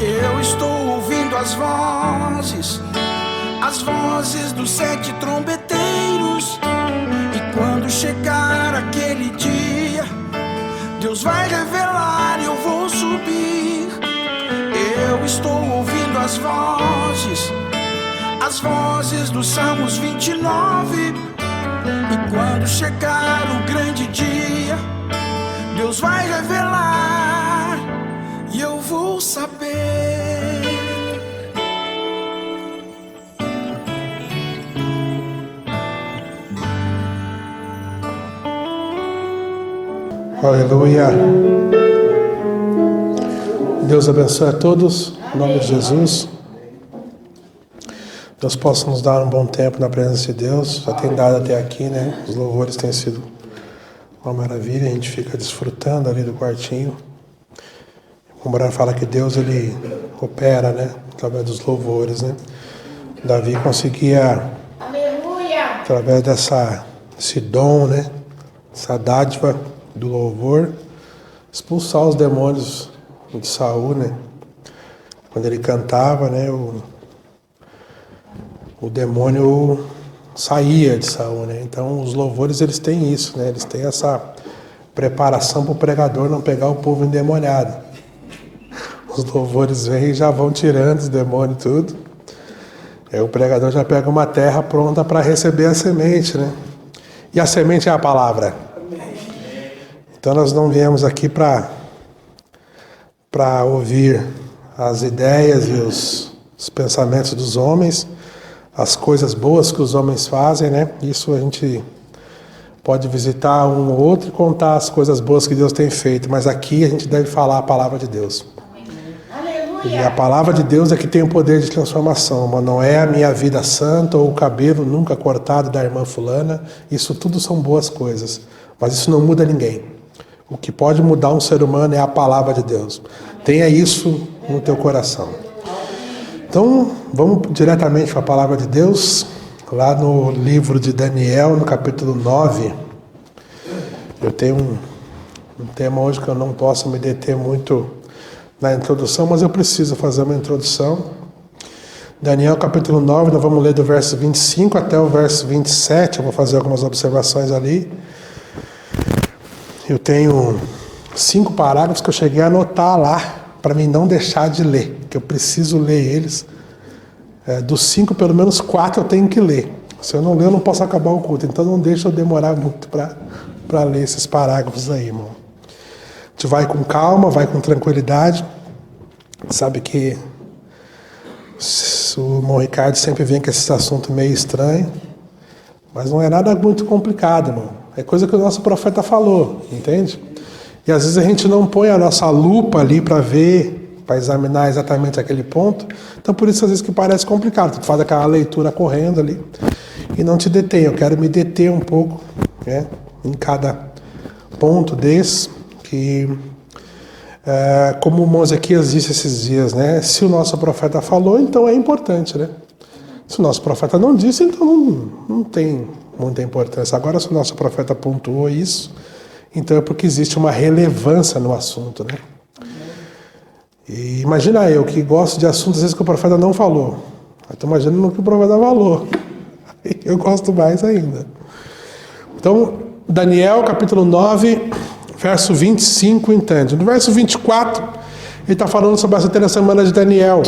Eu estou ouvindo as vozes dos 7 trombeteiros. E quando chegar aquele dia, Deus vai revelar e eu vou subir. Eu estou ouvindo as vozes dos Salmos 29. E quando chegar o grande dia, Deus vai revelar e eu vou saber. Aleluia. Deus abençoe a todos, em nome de Jesus. Deus possa nos dar um bom tempo na presença de Deus. Já tem dado até aqui, né? Os louvores têm sido uma maravilha. A gente fica desfrutando ali do quartinho. O Morano fala que Deus, ele opera, né? Através dos louvores, né? Davi conseguia, através desse dom, né? Essa dádiva do louvor, expulsar os demônios de Saul, né? Quando ele cantava, né? O demônio saía de Saul, né? Então os louvores, eles têm isso, né? Eles têm essa preparação para o pregador não pegar o povo endemoniado. Os louvores vêm e já vão tirando os demônios e tudo. Aí o pregador já pega uma terra pronta para receber a semente, né? E a semente é a palavra. Então nós não viemos aqui para ouvir as ideias e os pensamentos dos homens, as coisas boas que os homens fazem, né? Isso a gente pode visitar um ou outro e contar as coisas boas que Deus tem feito, mas aqui a gente deve falar a palavra de Deus. E a palavra de Deus é que tem o poder de transformação, mas não é a minha vida santa ou o cabelo nunca cortado da irmã fulana. Isso tudo são boas coisas, mas isso não muda ninguém. O que pode mudar um ser humano é a palavra de Deus. Tenha isso no teu coração. Então, vamos diretamente para a palavra de Deus, lá no livro de Daniel, no capítulo 9. Eu tenho um tema hoje que eu não posso me deter muito na introdução, mas eu preciso fazer uma introdução. Daniel, capítulo 9, nós vamos ler do verso 25 até o verso 27, eu vou fazer algumas observações ali. Eu tenho 5 parágrafos que eu cheguei a anotar lá, para mim não deixar de ler, que eu preciso ler eles. Dos 5, pelo menos 4 eu tenho que ler. Se eu não ler, eu não posso acabar o culto. Então não deixa eu demorar muito para ler esses parágrafos aí, irmão. A gente vai com calma, vai com tranquilidade. Sabe que o irmão Ricardo sempre vem com esse assunto meio estranho, mas não é nada muito complicado, irmão. É coisa que o nosso profeta falou, entende? E às vezes a gente não põe a nossa lupa ali para ver, para examinar exatamente aquele ponto. Então por isso às vezes que parece complicado. Tu faz aquela leitura correndo ali e não te detém. Eu quero me deter um pouco, né, em cada ponto desse, que como o Mosequias disse esses dias, né? Se o nosso profeta falou, então é importante, né? Se o nosso profeta não disse, então não tem muita importância. Agora, se o nosso profeta pontuou isso, então é porque existe uma relevância no assunto, né? E imagina eu, que gosto de assuntos às vezes que o profeta não falou. Então imagina no que o profeta falou. Eu gosto mais ainda. Então, Daniel, capítulo 9, verso 25, entende. No verso 24, ele está falando sobre a 70 semana de Daniel,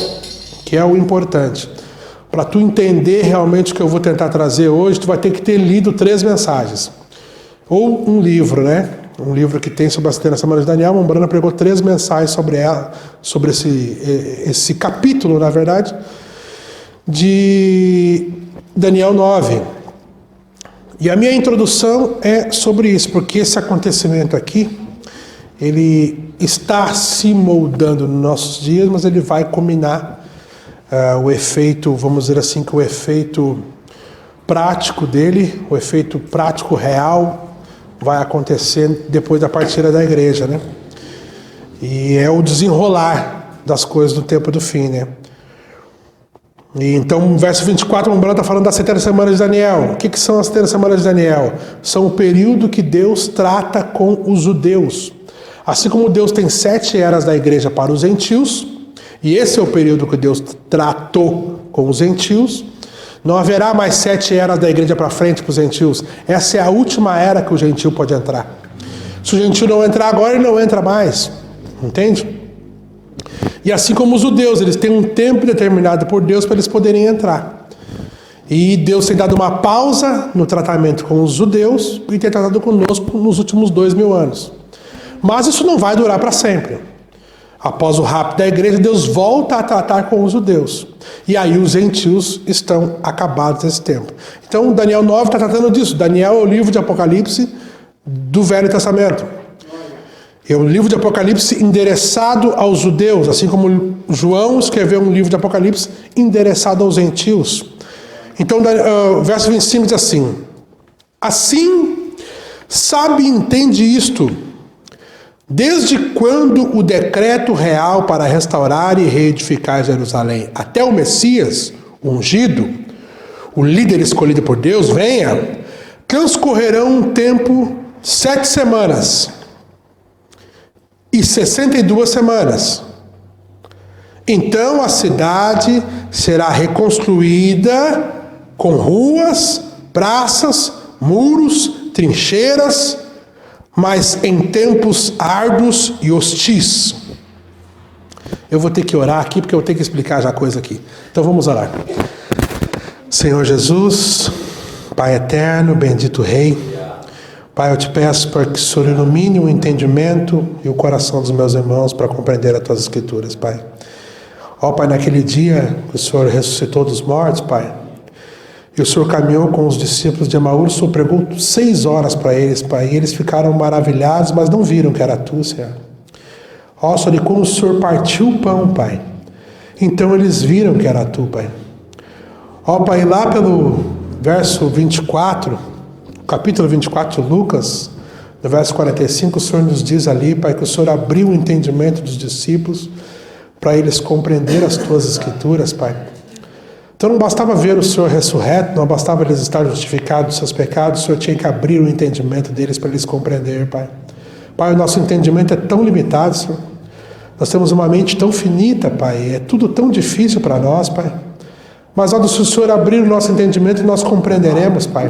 que é o importante. Para tu entender realmente o que eu vou tentar trazer hoje, tu vai ter que ter lido 3 mensagens. Ou um livro, né? Um livro que tem sobre a 70 semanas de Daniel. Mombrana pregou 3 mensagens sobre ela, sobre esse capítulo, na verdade, de Daniel 9. E a minha introdução é sobre isso, porque esse acontecimento aqui, ele está se moldando nos nossos dias, mas ele vai culminar o efeito, vamos dizer assim, que o efeito prático dele, o efeito prático real, vai acontecer depois da partida da igreja, né? E é o desenrolar das coisas do tempo do fim, né? E então, verso 24, o Mombrana está falando das 70 semanas de Daniel. O que são as 70 semanas de Daniel? São o período que Deus trata com os judeus. Assim como Deus tem 7 eras da igreja para os gentios, E esse é o período que Deus tratou com os gentios. Não haverá mais 7 eras da igreja para frente para os gentios. Essa é a última era que o gentio pode entrar. Se o gentio não entrar agora, ele não entra mais. Entende? E assim como os judeus, eles têm um tempo determinado por Deus para eles poderem entrar. E Deus tem dado uma pausa no tratamento com os judeus e tem tratado conosco nos últimos 2000 anos. Mas isso não vai durar para sempre. Após o rapto da igreja, Deus volta a tratar com os judeus. E aí os gentios estão acabados nesse tempo. Então Daniel 9 está tratando disso. Daniel é o livro de Apocalipse do Velho Testamento. É um livro de Apocalipse endereçado aos judeus, assim como João escreveu um livro de Apocalipse endereçado aos gentios. Então, o verso 25 diz assim: assim sabe e entende isto, desde quando o decreto real para restaurar e reedificar Jerusalém até o Messias, o ungido, o líder escolhido por Deus, venha, transcorrerão um tempo 7 semanas e 62 semanas. Então a cidade será reconstruída com ruas, praças, muros, trincheiras, mas em tempos árduos e hostis. Eu vou ter que orar aqui, porque eu tenho que explicar já a coisa aqui. Então vamos orar. Senhor Jesus, Pai eterno, bendito Rei, Pai, eu te peço para que o Senhor ilumine o entendimento e o coração dos meus irmãos para compreender as tuas escrituras, Pai. Ó Pai, naquele dia que o Senhor ressuscitou dos mortos, Pai, e o Senhor caminhou com os discípulos de Emaús, o Senhor pregou 6 horas para eles, Pai, e eles ficaram maravilhados, mas não viram que era tu, Senhor. Ó, Senhor, e quando o Senhor partiu o pão, Pai, então eles viram que era tu, Pai. Ó, Pai, lá pelo verso 24, capítulo 24 de Lucas, no verso 45, o Senhor nos diz ali, Pai, que o Senhor abriu o entendimento dos discípulos para eles compreenderem as tuas escrituras, Pai. Então não bastava ver o Senhor ressurreto, não bastava eles estarem justificados dos seus pecados, o Senhor tinha que abrir o entendimento deles para eles compreenderem, Pai. Pai, o nosso entendimento é tão limitado, Senhor. Nós temos uma mente tão finita, Pai, é tudo tão difícil para nós, Pai. Mas, ó, se o Senhor abrir o nosso entendimento, nós compreenderemos, Pai.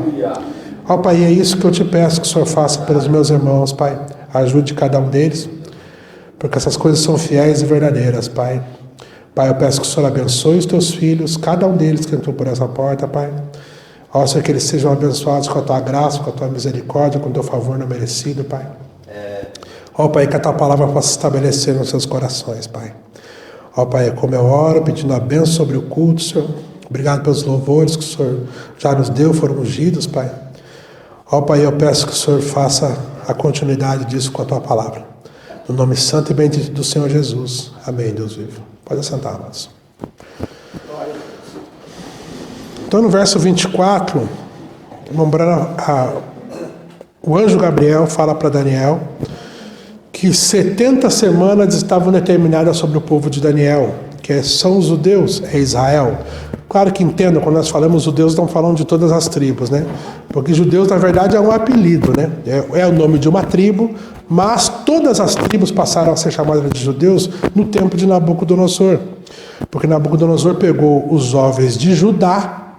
Ó, Pai, é isso que eu te peço que o Senhor faça pelos meus irmãos, Pai. Ajude cada um deles, porque essas coisas são fiéis e verdadeiras, Pai. Pai, eu peço que o Senhor abençoe os teus filhos, cada um deles que entrou por essa porta, Pai. Ó, Senhor, que eles sejam abençoados com a tua graça, com a tua misericórdia, com o teu favor não merecido, Pai. Ó, Pai, que a tua palavra possa se estabelecer nos seus corações, Pai. Ó, Pai, como eu oro, pedindo a bênção sobre o culto, Senhor. Obrigado pelos louvores que o Senhor já nos deu, foram ungidos, Pai. Ó, Pai, eu peço que o Senhor faça a continuidade disso com a tua palavra. No nome santo e bendito do Senhor Jesus. Amém, Deus vivo. Pode assentar, amados. Então, no verso 24, o anjo Gabriel fala para Daniel que 70 semanas estavam determinadas sobre o povo de Daniel, que são os judeus, é Israel. Claro que entendo, quando nós falamos judeus, não falamos de todas as tribos, né? Porque judeus, na verdade, é um apelido, né? É o nome de uma tribo, mas todas as tribos passaram a ser chamadas de judeus no tempo de Nabucodonosor. Porque Nabucodonosor pegou os jovens de Judá,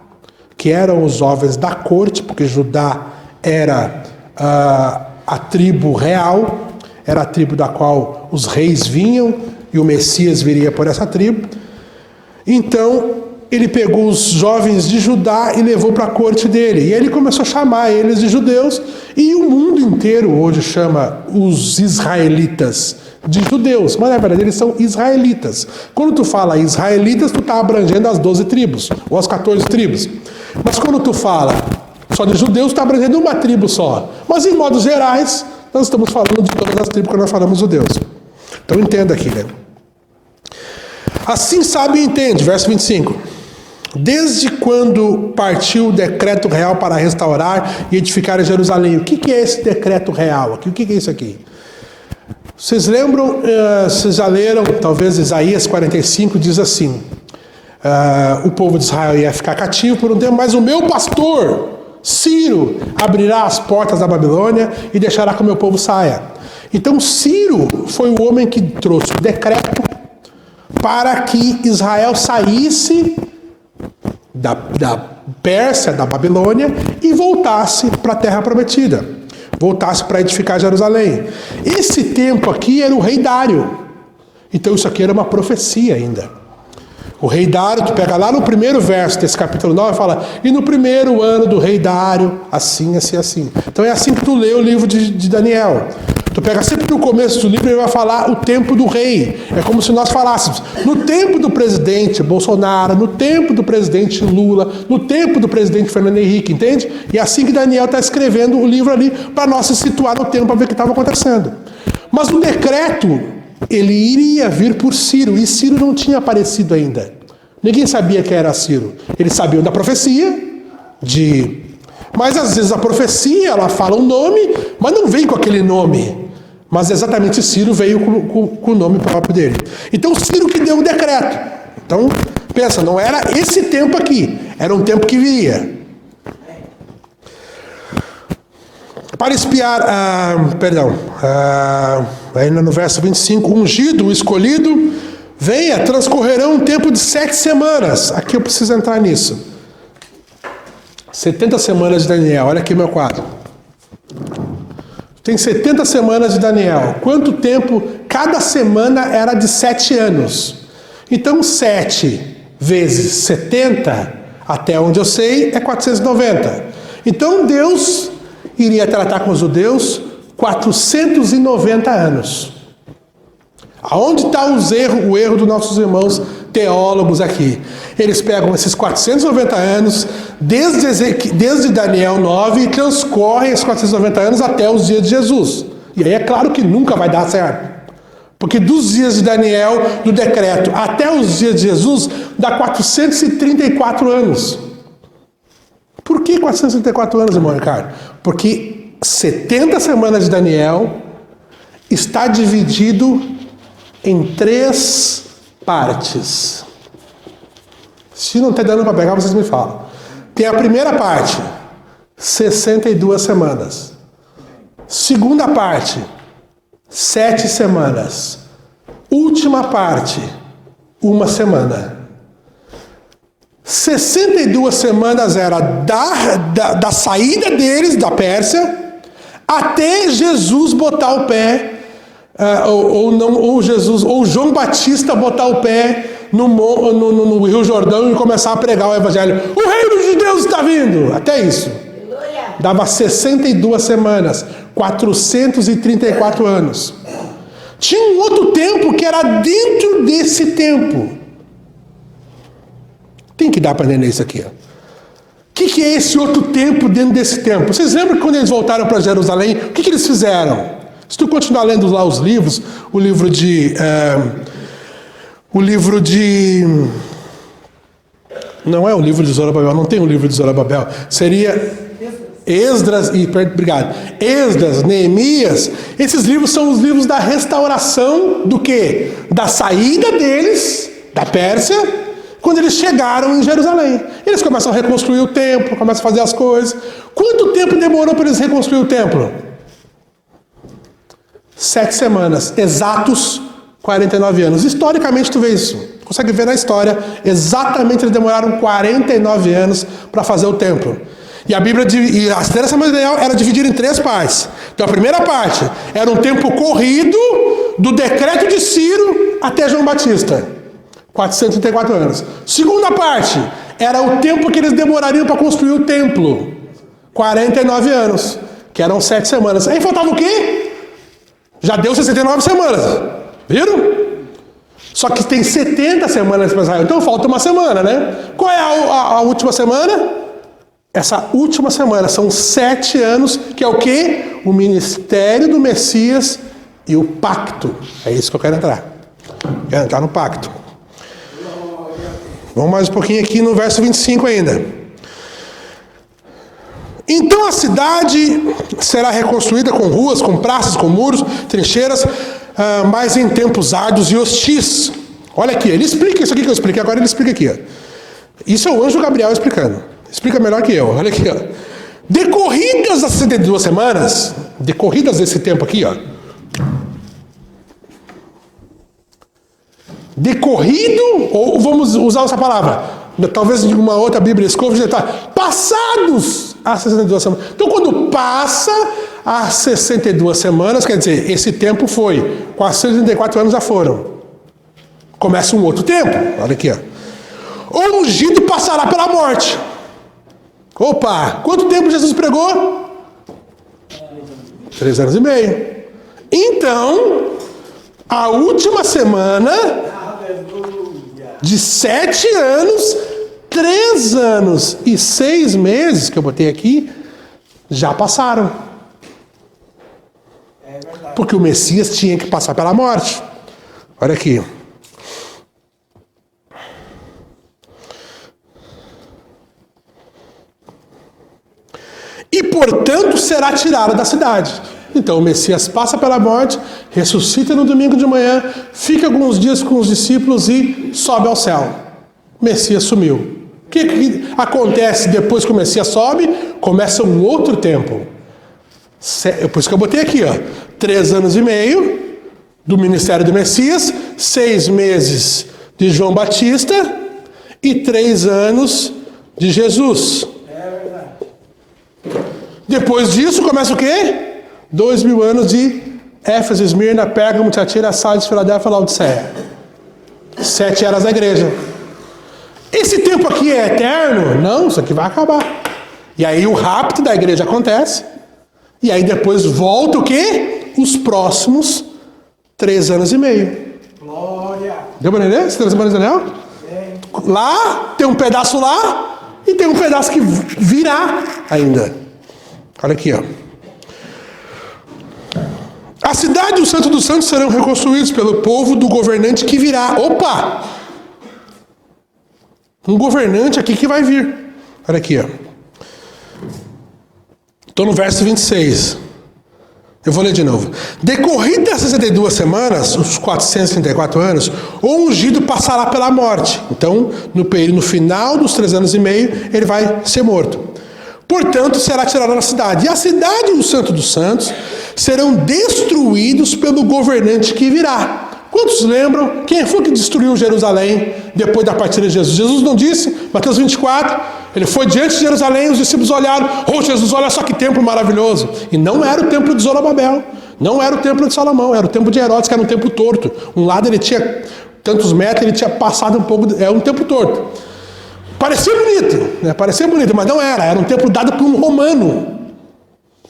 que eram os jovens da corte, porque Judá era a tribo real, era a tribo da qual os reis vinham, e o Messias viria por essa tribo. Então, ele pegou os jovens de Judá e levou para a corte dele. E ele começou a chamar eles de judeus. E o mundo inteiro hoje chama os israelitas de judeus. Mas na verdade eles são israelitas. Quando tu fala israelitas, tu está abrangendo as 12 tribos. Ou as 14 tribos. Mas quando tu fala só de judeus, tu está abrangendo uma tribo só. Mas em modos gerais, nós estamos falando de todas as tribos quando nós falamos judeus. Então entenda aqui, né? Assim sabe e entende, verso 25. Desde quando partiu o decreto real para restaurar e edificar Jerusalém? O que é esse decreto real aqui? O que é isso aqui? Vocês lembram, vocês já leram, talvez Isaías 45 diz assim, o povo de Israel ia ficar cativo por um tempo, mas o meu pastor, Ciro, abrirá as portas da Babilônia e deixará que o meu povo saia. Então Ciro foi o homem que trouxe o decreto para que Israel saísse da Pérsia, da Babilônia, e voltasse para a Terra Prometida. Voltasse para edificar Jerusalém. Esse tempo aqui era o rei Dário. Então isso aqui era uma profecia ainda. O rei Dário, tu pega lá no primeiro verso desse capítulo 9, fala: e no primeiro ano do rei Dário, assim, assim, assim. Então é assim que tu lê o livro de Daniel. Tu pega sempre no começo do livro e ele vai falar o tempo do rei. É como se nós falássemos no tempo do presidente Bolsonaro, no tempo do presidente Lula, no tempo do presidente Fernando Henrique, entende? E é assim que Daniel está escrevendo o livro ali, para nós se situar no tempo, para ver o que estava acontecendo. Mas o decreto, ele iria vir por Ciro, e Ciro não tinha aparecido ainda. Ninguém sabia quem era Ciro. Eles sabiam da profecia, mas às vezes a profecia, ela fala um nome, mas não vem com aquele nome. Mas exatamente Ciro veio com o nome próprio dele. Então Ciro que deu o decreto. Então, pensa, não era esse tempo aqui, era um tempo que viria. Para espiar, ainda no verso 25, ungido, o escolhido, venha, transcorrerão um tempo de 7 semanas. Aqui eu preciso entrar nisso. 70 semanas de Daniel, olha aqui meu quadro. Tem 70 semanas de Daniel. Quanto tempo? Cada semana era de 7 anos. Então 7 vezes 70, até onde eu sei, é 490. Então Deus iria tratar com os judeus 490 anos. Aonde está o erro dos nossos irmãos teólogos aqui? Eles pegam esses 490 anos, desde Daniel 9, e transcorrem esses 490 anos até os dias de Jesus. E aí é claro que nunca vai dar certo. Porque dos dias de Daniel, do decreto, até os dias de Jesus, dá 434 anos. Por que 434 anos, irmão Ricardo? Porque 70 semanas de Daniel está dividido em 3 partes. Se não está dando para pegar, vocês me falam. Tem a primeira parte, 62 semanas. Segunda parte, 7 semanas. Última parte, 1 semana. 62 semanas era da saída deles, da Pérsia, até Jesus botar o pé, ou João Batista botar o pé no Rio Jordão e começar a pregar o evangelho. O reino dos judeus está vindo! Até isso. Dava 62 semanas, 434 anos. Tinha um outro tempo que era dentro desse tempo. Tem que dar para entender isso aqui. O que é esse outro tempo dentro desse tempo? Vocês lembram que quando eles voltaram para Jerusalém, o que eles fizeram? Se tu continuar lendo lá os livros, o livro de... Não é o livro de Zorobabel, não tem o livro de Zorobabel. Seria Esdras, Esdras, Neemias. Esses livros são os livros da restauração do quê? Da saída deles, da Pérsia, quando eles chegaram em Jerusalém. Eles começam a reconstruir o templo, começam a fazer as coisas. Quanto tempo demorou para eles reconstruir o templo? 7 semanas, exatos 49 anos. Historicamente tu vê isso. Consegue ver na história, exatamente eles demoraram 49 anos para fazer o templo. E a Bíblia, e as 3 semanas de Daniel era dividida em 3 partes. Então a primeira parte era um tempo corrido do decreto de Ciro até João Batista. 434 anos. Segunda parte era o tempo que eles demorariam para construir o templo. 49 anos, que eram 7 semanas. Aí faltava o quê? Já deu 69 semanas. Viram? Só que tem 70 semanas para Israel. Então falta uma semana, né? Qual é a última semana? Essa última semana são 7 anos, que é o quê? O ministério do Messias e o pacto. É isso que eu quero entrar. Quero entrar no pacto. Vamos mais um pouquinho aqui no verso 25 ainda. Então a cidade será reconstruída com ruas, com praças, com muros, trincheiras, mas em tempos árduos e hostis. Olha aqui, ele explica isso aqui que eu expliquei, agora ele explica aqui. Ó. Isso é o anjo Gabriel explicando. Explica melhor que eu. Olha aqui. Ó. Decorridas as 72 semanas, decorridas esse tempo aqui, ó. decorrido, ou vamos usar essa palavra, talvez de uma outra Bíblia escova, passados as 62 semanas. Então, quando passa as 62 semanas, quer dizer, esse tempo foi, 434 anos já foram. Começa um outro tempo, olha aqui, ó. O ungido passará pela morte. Opa, quanto tempo Jesus pregou? 3 anos e meio. Então, a última semana de 7 anos, 3 anos e 6 meses, que eu botei aqui, já passaram. Porque o Messias tinha que passar pela morte. Olha aqui. E, portanto, será tirado da cidade. Então, o Messias passa pela morte, ressuscita no domingo de manhã, fica alguns dias com os discípulos e sobe ao céu. O Messias sumiu. O que acontece depois que o Messias sobe? Começa um outro tempo. Por isso que eu botei aqui, ó, 3 anos e meio do ministério do Messias, 6 meses de João Batista e 3 anos de Jesus. Depois disso, começa o quê? 2000 anos de Éfeso, Esmirna, Pérgamo, Tiatira, Sardes, Filadélfia, Laodiceia. 7 eras da igreja. Esse tempo aqui é eterno? Não, isso aqui vai acabar. E aí o rapto da igreja acontece. E aí depois volta o quê? Os próximos 3 anos e meio. Glória. Deu para entender? Esse 3 anos e meio? Lá, tem um pedaço lá, e tem um pedaço que virá ainda. Olha aqui, ó. A cidade e o Santo dos Santos serão reconstruídos pelo povo do governante que virá. Opa! Um governante aqui que vai vir. Olha aqui, ó. Estou no verso 26. Eu vou ler de novo. Decorridas as 62 semanas, os 434 anos, o ungido passará pela morte. Então, no final dos 3 anos e meio, ele vai ser morto. Portanto, será tirado da cidade. E a cidade e o Santo dos Santos serão destruídos pelo governante que virá. Quantos lembram? Quem foi que destruiu Jerusalém depois da partida de Jesus? Jesus não disse, Mateus 24, ele foi diante de Jerusalém, os discípulos olharam, oh Jesus, olha só que templo maravilhoso. E não era o templo de Zorobabel, não era o templo de Salomão, era o templo de Herodes, que era um templo torto. Um lado ele tinha tantos metros, ele tinha passado um pouco, é um templo torto. Parecia bonito, né? Parecia bonito, mas não era. Era um templo dado por um romano.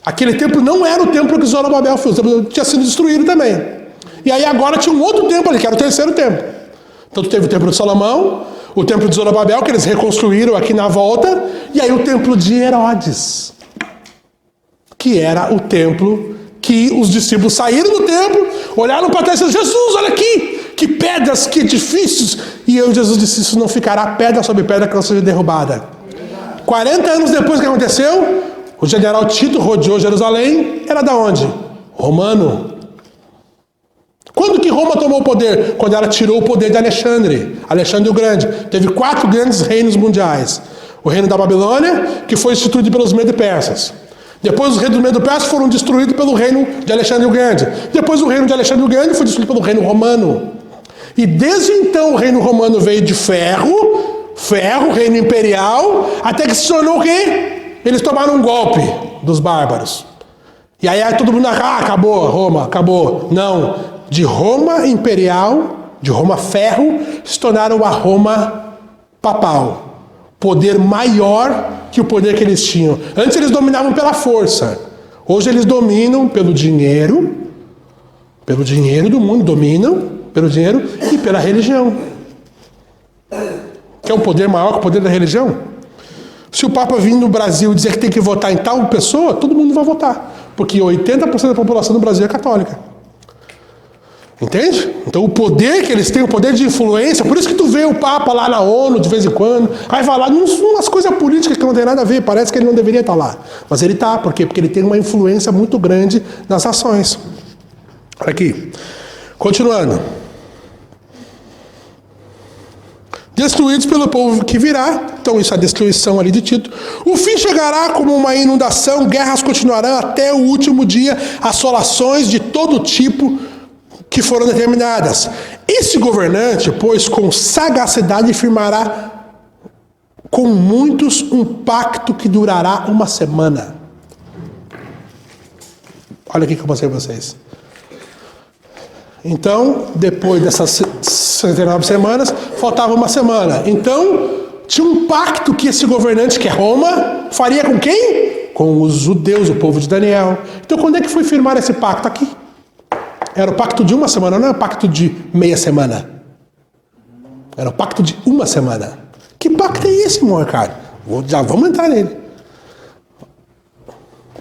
Aquele templo não era o templo que Zorobabel fez. O templo tinha sido destruído também. E aí agora tinha um outro templo ali, que era o 3º templo. Então teve o templo de Salomão, o templo de Zorobabel, que eles reconstruíram aqui na volta, e aí o templo de Herodes, que era o templo que os discípulos saíram do templo, olharam para trás e disseram, Jesus, olha aqui, que pedras, que edifícios. E Jesus disse, isso não ficará pedra sobre pedra que não seja derrubada. 40 anos depois que aconteceu, o general Tito rodeou Jerusalém, era da onde? Romano. Quando que Roma tomou o poder? Quando ela tirou o poder de Alexandre o Grande. Teve 4 grandes reinos mundiais. O reino da Babilônia, que foi instituído pelos Medo-Persas. Depois os reinos do Medo-Persas foram destruídos pelo reino de Alexandre o Grande. Depois o reino de Alexandre o Grande foi destruído pelo reino romano. E desde então o reino romano veio de ferro, reino imperial, até que se tornou o quê? Eles tomaram um golpe dos bárbaros. E aí todo mundo, acabou Roma, acabou. Não, de Roma imperial, de Roma ferro, se tornaram a Roma papal. Poder maior que o poder que eles tinham. Antes eles dominavam pela força. Hoje eles dominam pelo dinheiro do mundo, dominam pelo dinheiro e pela religião. Quer um poder maior que o poder da religião? Se o Papa vir no Brasil e dizer que tem que votar em tal pessoa, todo mundo vai votar. Porque 80% da população do Brasil é católica. Entende? Então o poder que eles têm, o poder de influência, por isso que tu vê o Papa lá na ONU de vez em quando, aí vai lá umas coisas políticas que não tem nada a ver, parece que ele não deveria estar lá. Mas ele está, por quê? Porque ele tem uma influência muito grande nas ações. Aqui, continuando. Destruídos pelo povo que virá, então isso é a destruição ali de Tito. O fim chegará como uma inundação, guerras continuarão até o último dia, assolações de todo tipo que foram determinadas. Esse governante, pois, com sagacidade firmará com muitos um pacto que durará uma semana. Olha aqui que eu mostrei para vocês. Então, depois dessas 69 semanas, faltava uma semana. Então, tinha um pacto que esse governante, que é Roma, faria com quem? Com os judeus, o povo de Daniel. Então, quando é que foi firmar esse pacto? Aqui. Era o pacto de uma semana, não é o pacto de meia semana. Era o pacto de uma semana. Que pacto é esse, meu Ricardo? Já vamos entrar nele.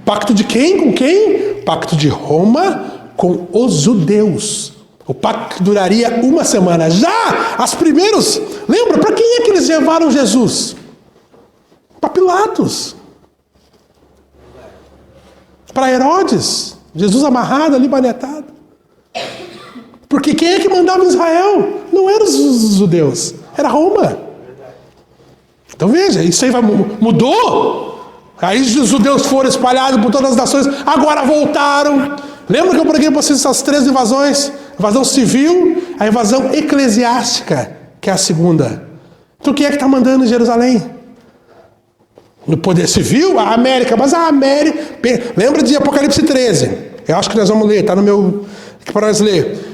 Pacto de quem? Com quem? Pacto de Roma com os judeus. O pacto duraria uma semana. Já as primeiros... Lembra, para quem é que eles levaram Jesus? Para Pilatos. Para Herodes. Jesus amarrado ali, manetado. Porque quem é que mandava em Israel? Não eram os judeus. Era Roma. Então veja, isso aí mudou. Aí os judeus foram espalhados por todas as nações. Agora voltaram. Lembra que eu preguei para vocês essas 3 invasões? Invasão civil, a invasão eclesiástica, que é a segunda. Então quem é que está mandando em Jerusalém? No poder civil, a América. Mas a América... Lembra de Apocalipse 13? Eu acho que nós vamos ler, está no meu... Aqui para nós ler.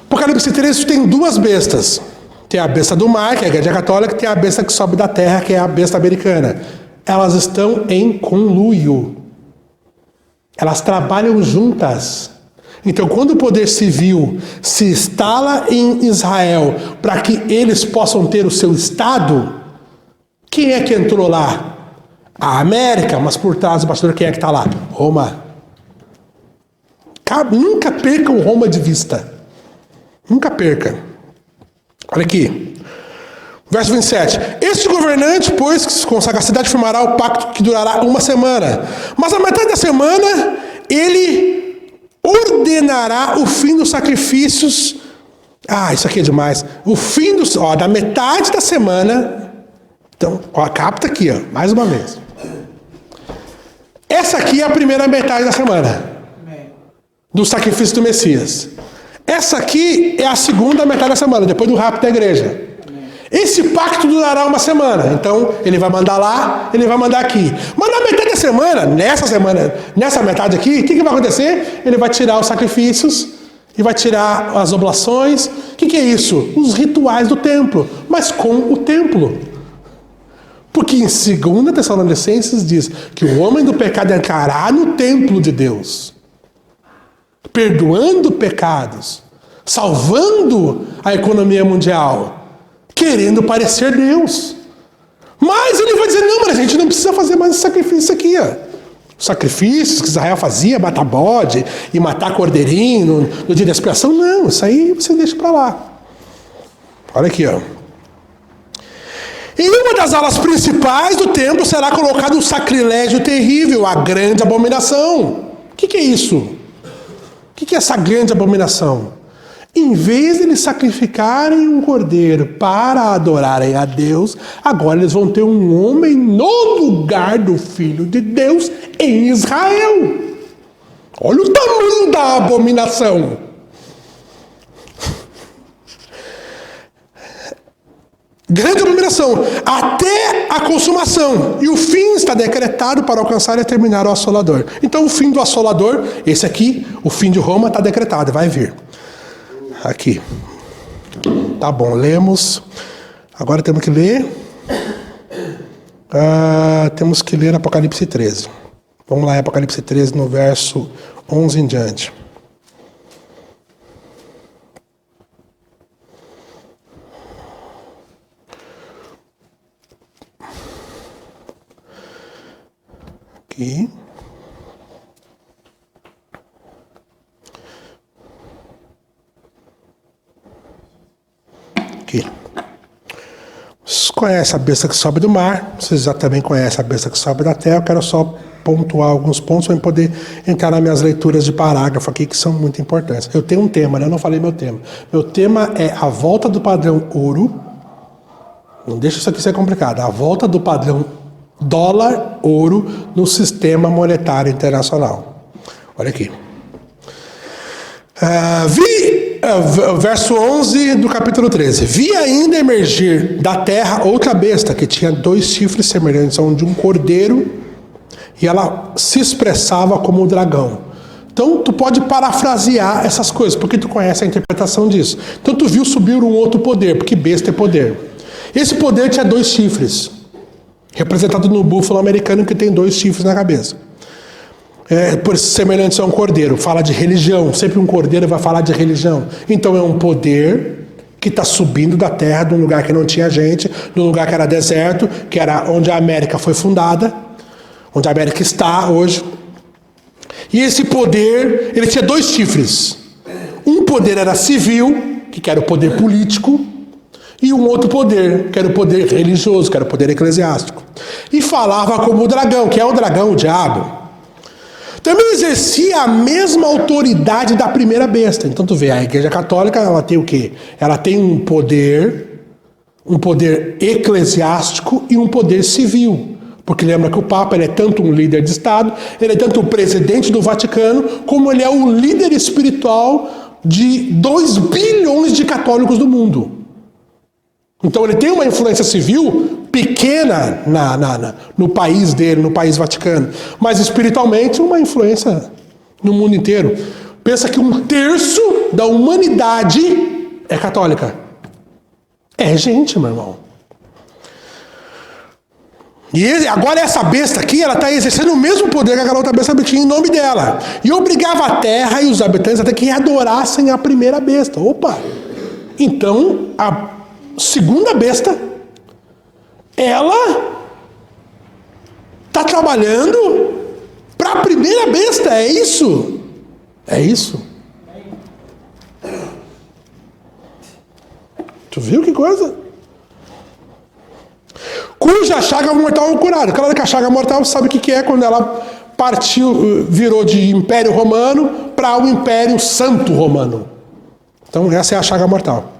Apocalipse 13 tem 2 bestas. Tem a besta do mar, que é a Igreja Católica, e tem a besta que sobe da terra, que é a besta americana. Elas estão em conluio. Elas trabalham juntas. Então, quando o poder civil se instala em Israel para que eles possam ter o seu Estado, quem é que entrou lá? A América, mas por trás do bastidor, quem é que está lá? Roma. Nunca percam Roma de vista. Nunca perca. Olha aqui. Verso 27. Este governante, pois, com sagacidade firmará o pacto que durará uma semana. Mas a metade da semana, ele ordenará o fim dos sacrifícios. Ah, isso aqui é demais. O fim dos... da metade da semana. Então, capta aqui, mais uma vez. Essa aqui é a primeira metade da semana. Do sacrifício do Messias. Essa aqui é a segunda metade da semana, depois do rapto da igreja. Esse pacto durará uma semana. Então, ele vai mandar lá, ele vai mandar aqui. Mas na metade da semana, nessa metade aqui, o que vai acontecer? Ele vai tirar os sacrifícios e vai tirar as oblações. O que é isso? Os rituais do templo, mas com o templo. Porque em 2 Tessalonicenses diz que o homem do pecado entrará no templo de Deus, perdoando pecados, salvando a economia mundial, querendo parecer Deus. Mas ele vai dizer, não, mas a gente não precisa fazer mais esse sacrifício aqui. Os sacrifícios que Israel fazia, matar bode e matar cordeirinho no dia da expiação, não, isso aí você deixa para lá. Olha aqui, Em uma das alas principais do templo será colocado um sacrilégio terrível, a grande abominação. O que é isso? O que é essa grande abominação? Em vez de eles sacrificarem um cordeiro para adorarem a Deus, agora eles vão ter um homem no lugar do Filho de Deus em Israel. Olha o tamanho da abominação. Grande abominação, até a consumação. E o fim está decretado para alcançar e terminar o assolador. Então o fim do assolador, esse aqui, o fim de Roma está decretado, vai vir. Aqui. Tá bom, lemos. Agora temos que ler. Temos que ler Apocalipse 13. Vamos lá, Apocalipse 13, no verso 11 em diante. Aqui. Aqui. Vocês conhecem a besta que sobe do mar, vocês já também conhecem a besta que sobe da terra. Eu quero só pontuar alguns pontos para poder entrar nas minhas leituras de parágrafo aqui, que são muito importantes. Eu tenho um tema, né? Eu não falei meu tema. Meu tema é a volta do padrão ouro. Não deixa isso aqui ser complicado. A volta do padrão dólar, ouro no sistema monetário internacional. Olha aqui. Vi verso 11 do capítulo 13. Vi ainda emergir da terra outra besta, que tinha 2 chifres semelhantes a um de um cordeiro, e ela se expressava como um dragão. Então, tu pode parafrasear essas coisas, porque tu conhece a interpretação disso. Então, tu viu subir um outro poder, porque besta é poder. Esse poder tinha 2 chifres, representado no búfalo americano, que tem 2 chifres na cabeça. Por semelhante a um cordeiro, fala de religião. Sempre um cordeiro vai falar de religião. Então, é um poder que está subindo da terra, de um lugar que não tinha gente, de um lugar que era deserto, que era onde a América foi fundada, onde a América está hoje. E esse poder, ele tinha 2 chifres. Um poder era civil, que era o poder político, e um outro poder, que era o poder religioso, que era o poder eclesiástico. E falava como o dragão, que é o dragão, o diabo. Também exercia a mesma autoridade da primeira besta. Então tu vê, a Igreja Católica, ela tem o quê? Ela tem um poder eclesiástico e um poder civil. Porque lembra que o Papa, ele é tanto um líder de Estado, ele é tanto o presidente do Vaticano, como ele é o líder espiritual de 2 bilhões de católicos do mundo. Então ele tem uma influência civil pequena no país dele, no país Vaticano, mas espiritualmente uma influência no mundo inteiro. Pensa que 1/3 da humanidade é católica. É gente, meu irmão. E agora essa besta aqui, ela está exercendo o mesmo poder que aquela outra besta tinha em nome dela. E obrigava a terra e os habitantes até que adorassem a primeira besta. Opa! Então, a segunda besta, ela está trabalhando para a primeira besta. É isso? É isso? Tu viu que coisa? Cuja chaga mortal é curada. Claro que a chaga mortal sabe o que é quando ela partiu, virou de Império Romano para o Império Santo Romano. Então essa é a chaga mortal.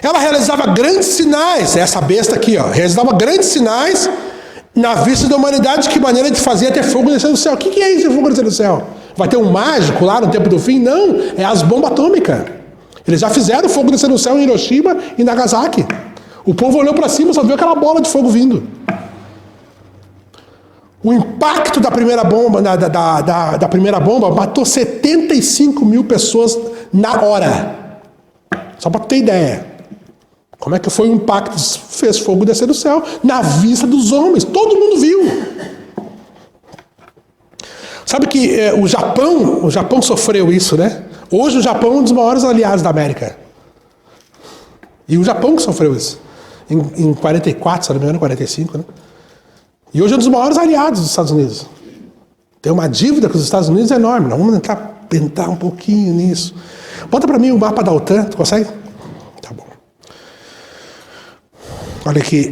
Ela realizava grandes sinais, essa besta aqui, ó, realizava grandes sinais na vista da humanidade. De que maneira de fazer ter fogo descer do céu? O que é esse fogo descer do céu? Vai ter um mágico lá no tempo do fim? Não, é as bombas atômicas. Eles já fizeram fogo descer do céu em Hiroshima e Nagasaki. O povo olhou para cima e só viu aquela bola de fogo vindo. O impacto da primeira bomba, da primeira bomba matou 75 mil pessoas na hora. Só para ter ideia. Como é que foi o impacto? Fez fogo descer do céu na vista dos homens. Todo mundo viu. Sabe que o Japão sofreu isso, né? Hoje o Japão é um dos maiores aliados da América. E o Japão que sofreu isso. Em 44, se não me engano, 45, né? E hoje é um dos maiores aliados dos Estados Unidos. Tem uma dívida com os Estados Unidos enorme. Nós vamos tentar um pouquinho nisso. Bota para mim o mapa da OTAN, tu consegue? Tá bom. Olha aqui.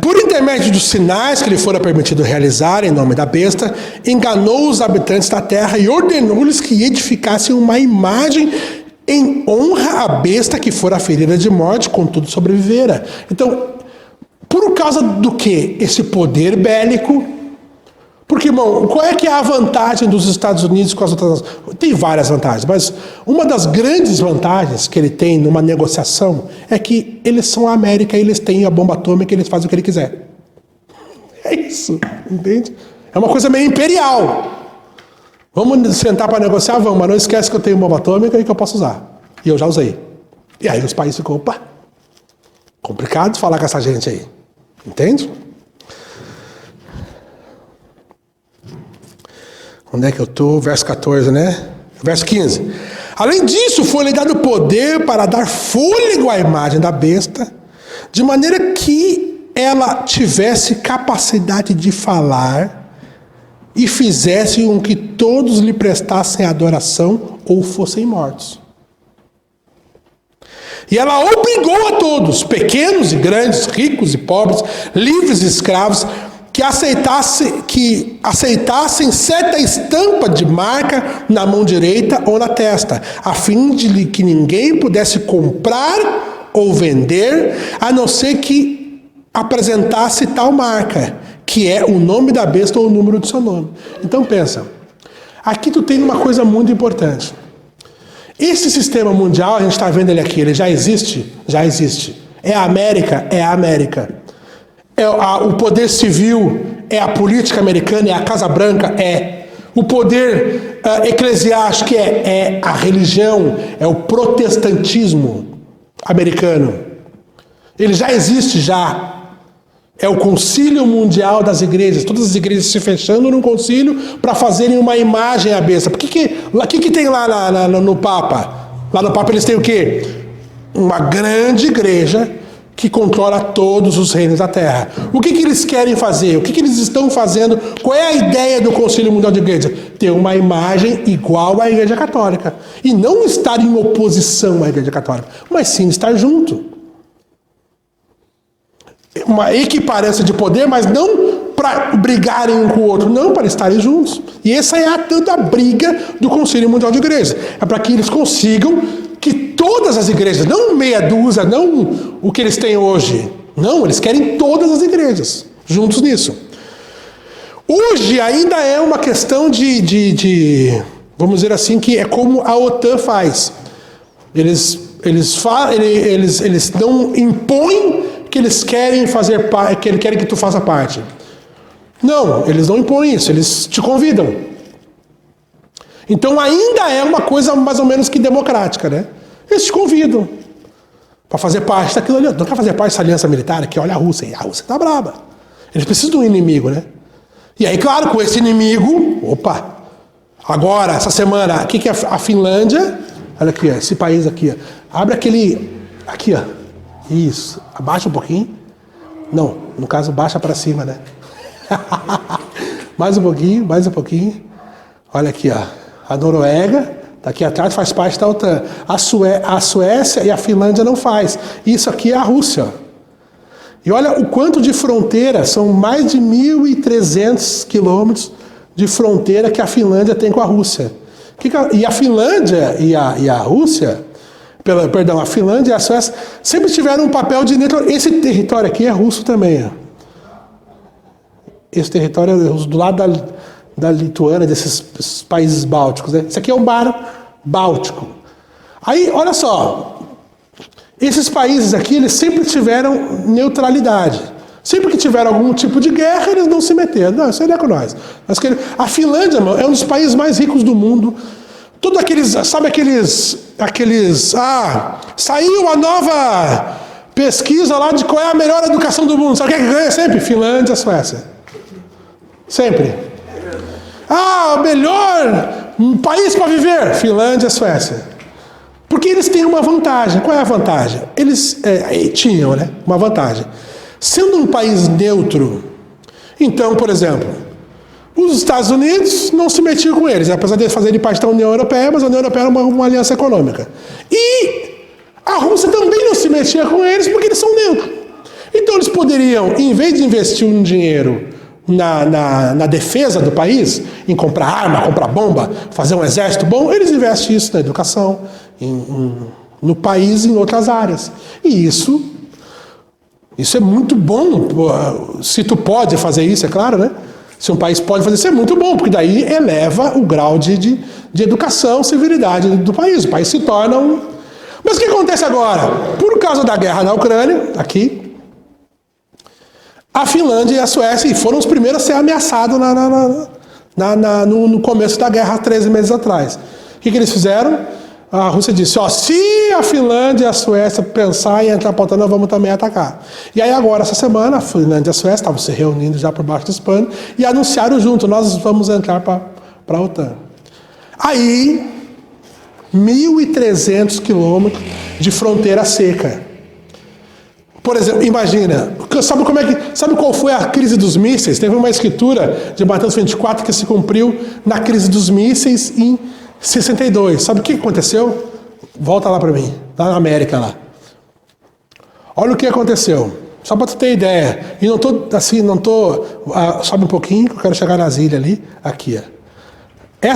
Por intermédio dos sinais que lhe fora permitido realizar em nome da besta, enganou os habitantes da terra e ordenou-lhes que edificassem uma imagem em honra à besta que fora ferida de morte, contudo sobrevivera. Então, por causa do que? Esse poder bélico. Porque, irmão, qual é que é a vantagem dos Estados Unidos com as outras? Tem várias vantagens, mas uma das grandes vantagens que ele tem numa negociação é que eles são a América, eles têm a bomba atômica, eles fazem o que ele quiser. É isso, entende? É uma coisa meio imperial. Vamos sentar para negociar? Vamos, mas não esquece que eu tenho bomba atômica e que eu posso usar. E eu já usei. E aí os países ficam, opa, complicado falar com essa gente aí. Entende? Onde é que eu estou? Verso 14, né? Verso 15. Além disso, foi-lhe dado poder para dar fôlego à imagem da besta, de maneira que ela tivesse capacidade de falar e fizesse com que todos lhe prestassem adoração ou fossem mortos. E ela obrigou a todos, pequenos e grandes, ricos e pobres, livres e escravos, que aceitassem certa estampa de marca na mão direita ou na testa, a fim de que ninguém pudesse comprar ou vender, a não ser que apresentasse tal marca, que é o nome da besta ou o número do seu nome. Então pensa, aqui tu tem uma coisa muito importante. Esse sistema mundial, a gente está vendo ele aqui, ele já existe? Já existe. É a América? É a América. O poder civil é a política americana, é a Casa Branca? É. O poder eclesiástico é a religião, é o protestantismo americano. Ele já existe, já. É o concílio mundial das igrejas, todas as igrejas se fechando num concílio para fazerem uma imagem à besta. O que tem lá no Papa? Lá no Papa eles têm o quê? Uma grande igreja que controla todos os reinos da terra. O que eles querem fazer? O que eles estão fazendo? Qual é a ideia do concílio mundial de igreja? Ter uma imagem igual à igreja católica. E não estar em oposição à igreja católica, mas sim estar junto. Uma equiparência de poder, mas não para brigarem um com o outro, não, para estarem juntos. E essa é toda a briga do Concílio Mundial de Igrejas. É para que eles consigam que todas as igrejas, não meia dúzia, não o que eles têm hoje, não, eles querem todas as igrejas juntos nisso. Hoje ainda é uma questão vamos dizer assim, que é como a OTAN faz. Eles não impõem que eles querem fazer parte, que eles querem que tu faça parte. Não, eles não impõem isso, eles te convidam. Então ainda é uma coisa mais ou menos que democrática, né? Eles te convidam para fazer parte daquilo ali. Não quer fazer parte dessa aliança militar aqui, olha a Rússia, e a Rússia tá braba. Eles precisam de um inimigo, né? E aí, claro, com esse inimigo, agora, essa semana, o que é a Finlândia? Olha aqui, ó, esse país aqui, ó. Abre aqui, ó. Isso, abaixa um pouquinho. Não, no caso, baixa para cima, né? mais um pouquinho. Olha aqui, ó. A Noruega, tá aqui atrás, faz parte da OTAN. A Suécia e a Finlândia não faz. Isso aqui é a Rússia, ó. E olha o quanto de fronteira, são mais de 1.300 quilômetros de fronteira que a Finlândia tem com a Rússia. E a Finlândia e a Rússia, a Finlândia e a Suécia sempre tiveram um papel de neutralidade. Esse território aqui é russo também. Ó. Esse território é russo, do lado da Lituânia, desses países bálticos. Né? Esse aqui é o Mar Báltico. Aí, olha só, esses países aqui, eles sempre tiveram neutralidade. Sempre que tiveram algum tipo de guerra, eles não se meteram. Não, isso aí não é com nós. A Finlândia, mano, é um dos países mais ricos do mundo. Todos aqueles, sabe saiu uma nova pesquisa lá de qual é a melhor educação do mundo. Sabe quem é que ganha sempre? Finlândia, Suécia. Sempre. O melhor país para viver? Finlândia, Suécia. Porque eles têm uma vantagem. Qual é a vantagem? Eles tinham, né, uma vantagem. Sendo um país neutro, então, por exemplo, os Estados Unidos não se metiam com eles, apesar de eles fazerem parte da União Europeia, mas a União Europeia era uma aliança econômica. E a Rússia também não se metia com eles porque eles são neutros. Então eles poderiam, em vez de investir um dinheiro na defesa do país, em comprar arma, comprar bomba, fazer um exército bom, eles investem isso na educação, no país e em outras áreas. E isso é muito bom. Se tu pode fazer isso, é claro, né? Se um país pode fazer isso, é muito bom, porque daí eleva o grau de educação, civilidade do país. O país se torna um... Mas o que acontece agora? Por causa da guerra na Ucrânia, aqui, a Finlândia e a Suécia foram os primeiros a ser ameaçados no começo da guerra, há 13 meses atrás. O que eles fizeram? A Rússia disse, se a Finlândia e a Suécia pensar em entrar para a OTAN, nós vamos também atacar. E aí agora, essa semana, a Finlândia e a Suécia estavam se reunindo já por baixo dos panos e anunciaram junto, nós vamos entrar para a OTAN. Aí, 1.300 quilômetros de fronteira seca. Por exemplo, imagina, sabe qual foi a crise dos mísseis? Teve uma escritura de Mateus 24 que se cumpriu na crise dos mísseis em 62. Sabe o que aconteceu? Volta lá para mim, lá na América lá. Olha o que aconteceu. Só para tu ter ideia. E sobe um pouquinho, que eu quero chegar nas ilhas ali. Aqui, ó.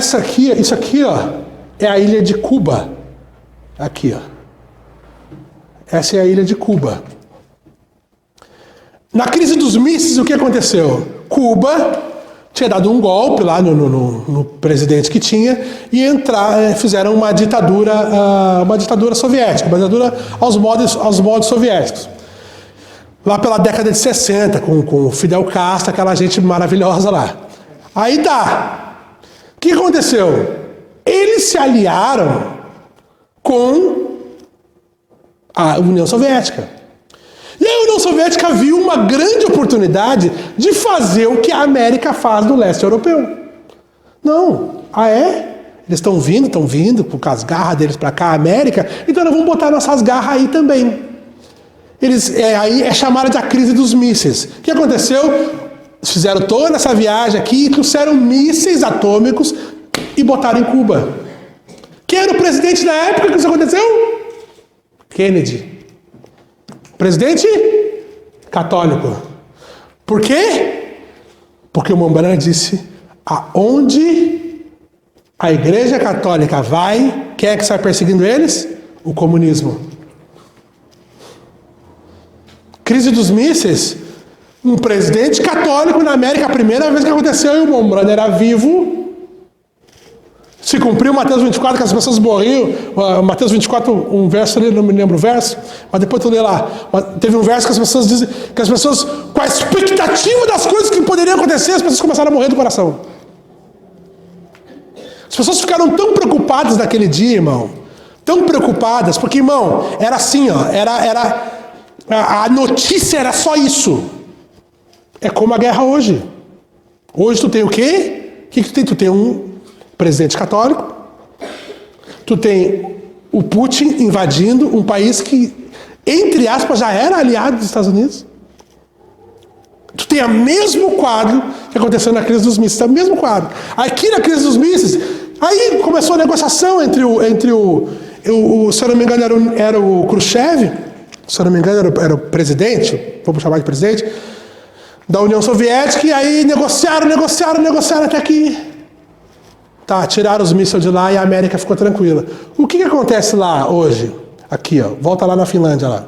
Isso aqui, ó, é a ilha de Cuba. Aqui, ó. Essa é a ilha de Cuba. Na crise dos mísseis, o que aconteceu? Cuba tinha dado um golpe lá no presidente que tinha e fizeram uma ditadura soviética, uma ditadura aos modos soviéticos. Lá pela década de 60, com o Fidel Castro, aquela gente maravilhosa lá. Aí tá. O que aconteceu? Eles se aliaram com a União Soviética. E a União Soviética viu uma grande oportunidade de fazer o que a América faz no leste europeu. Não. Ah, é? Eles estão vindo com as garras deles para cá, a América, então nós vamos botar nossas garras aí também. Aí é chamada de a crise dos mísseis. O que aconteceu? Fizeram toda essa viagem aqui e trouxeram mísseis atômicos e botaram em Cuba. Quem era o presidente na época que isso aconteceu? Kennedy. Presidente católico. Por quê? Porque o Mombrana disse: aonde a Igreja Católica vai, quem é que sai perseguindo eles? O comunismo. Crise dos mísseis. Um presidente católico na América, a primeira vez que aconteceu, e o Mombrana era vivo. Se cumpriu Mateus 24, que as pessoas morriam. Mateus 24, um verso ali, não me lembro o verso, mas depois tu lê lá. Teve um verso que as pessoas dizem que as pessoas, com a expectativa das coisas que poderiam acontecer, as pessoas começaram a morrer do coração. As pessoas ficaram tão preocupadas naquele dia, irmão. Tão preocupadas, porque, irmão, era assim, ó. A notícia era só isso. É como a guerra hoje. Hoje tu tem o quê? O que tu tem? Tu tem um presidente católico, tu tem o Putin invadindo um país que, entre aspas, já era aliado dos Estados Unidos. Tu tem o mesmo quadro que aconteceu na crise dos mísseis, é o mesmo quadro. Aqui na crise dos mísseis, aí começou a negociação entre o se eu não me engano era o Khrushchev, se eu não me engano era o presidente, vamos chamar de presidente, da União Soviética, e aí negociaram até que tiraram os mísseis de lá e a América ficou tranquila. O que acontece lá hoje? Aqui, ó, volta lá na Finlândia lá.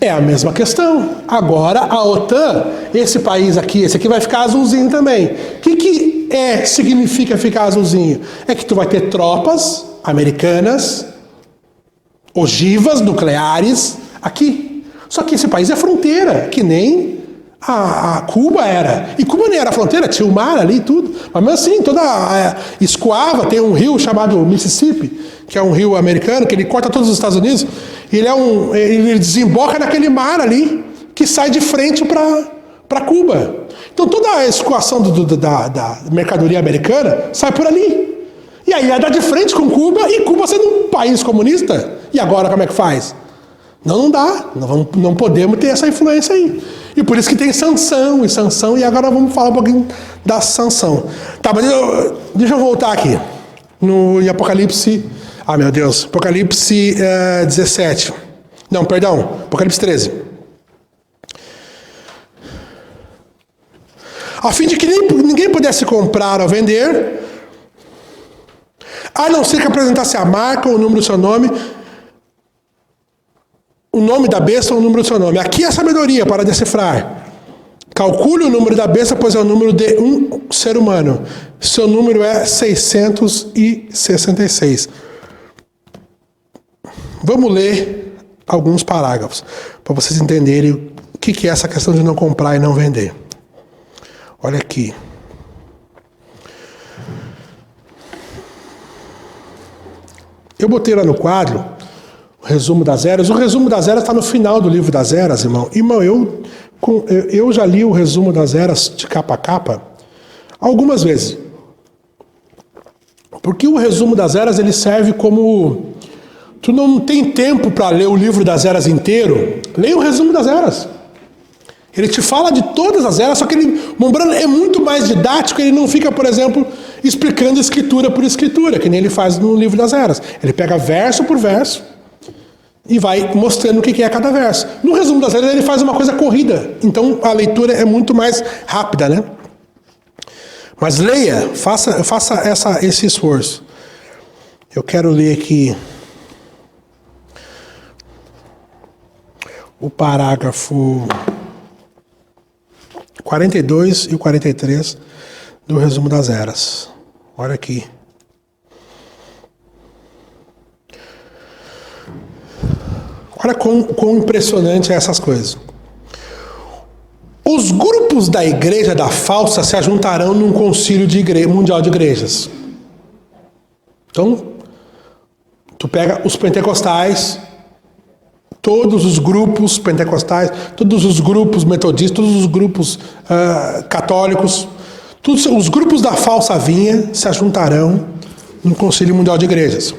É a mesma questão. Agora a OTAN, esse país aqui, esse aqui vai ficar azulzinho também. O que significa ficar azulzinho? É que tu vai ter tropas americanas, ogivas, nucleares, aqui. Só que esse país é fronteira, que nem a Cuba era. E Cuba nem era fronteira, tinha o mar ali e tudo. Mas mesmo assim, escoava, tem um rio chamado Mississippi, que é um rio americano, que ele corta todos os Estados Unidos. E ele desemboca naquele mar ali, que sai de frente para Cuba. Então toda a escoação da mercadoria americana sai por ali. E aí ia dar de frente com Cuba, e Cuba sendo um país comunista. E agora como é que faz? Não dá, não podemos ter essa influência aí. E por isso que tem sanção, e agora vamos falar um pouquinho da sanção. Tá, mas deixa eu voltar aqui. Em Apocalipse, meu Deus, Apocalipse 17. Não, perdão, Apocalipse 13. A fim de que ninguém pudesse comprar ou vender, a não ser que apresentasse a marca ou o número do seu nome, o nome da besta ou o número do seu nome. Aqui é a sabedoria para decifrar. Calcule o número da besta, pois é o número de um ser humano. Seu número é 666. Vamos ler alguns parágrafos, para vocês entenderem o que é essa questão de não comprar e não vender. Olha aqui. Eu botei lá no quadro o resumo das eras. O resumo das eras está no final do livro das eras, irmão. Irmão, eu já li o resumo das eras de capa a capa algumas vezes. Porque o resumo das eras ele serve como... Tu não tem tempo para ler o livro das eras inteiro, leia o resumo das eras. Ele te fala de todas as eras, só que Mombrana é muito mais didático, ele não fica, por exemplo, explicando escritura por escritura, que nem ele faz no livro das eras. Ele pega verso por verso e vai mostrando o que é cada verso. No resumo das eras ele faz uma coisa corrida, então a leitura é muito mais rápida, né? Mas leia, faça esse esforço. Eu quero ler aqui o parágrafo 42 e o 43 do resumo das eras. Olha aqui. Olha quão impressionante é essas coisas. Os grupos da igreja da falsa se ajuntarão num concílio mundial de igrejas. Então, tu pega os pentecostais, todos os grupos pentecostais, todos os grupos metodistas, todos os grupos católicos, todos os grupos da falsa vinha se ajuntarão no concílio mundial de igrejas.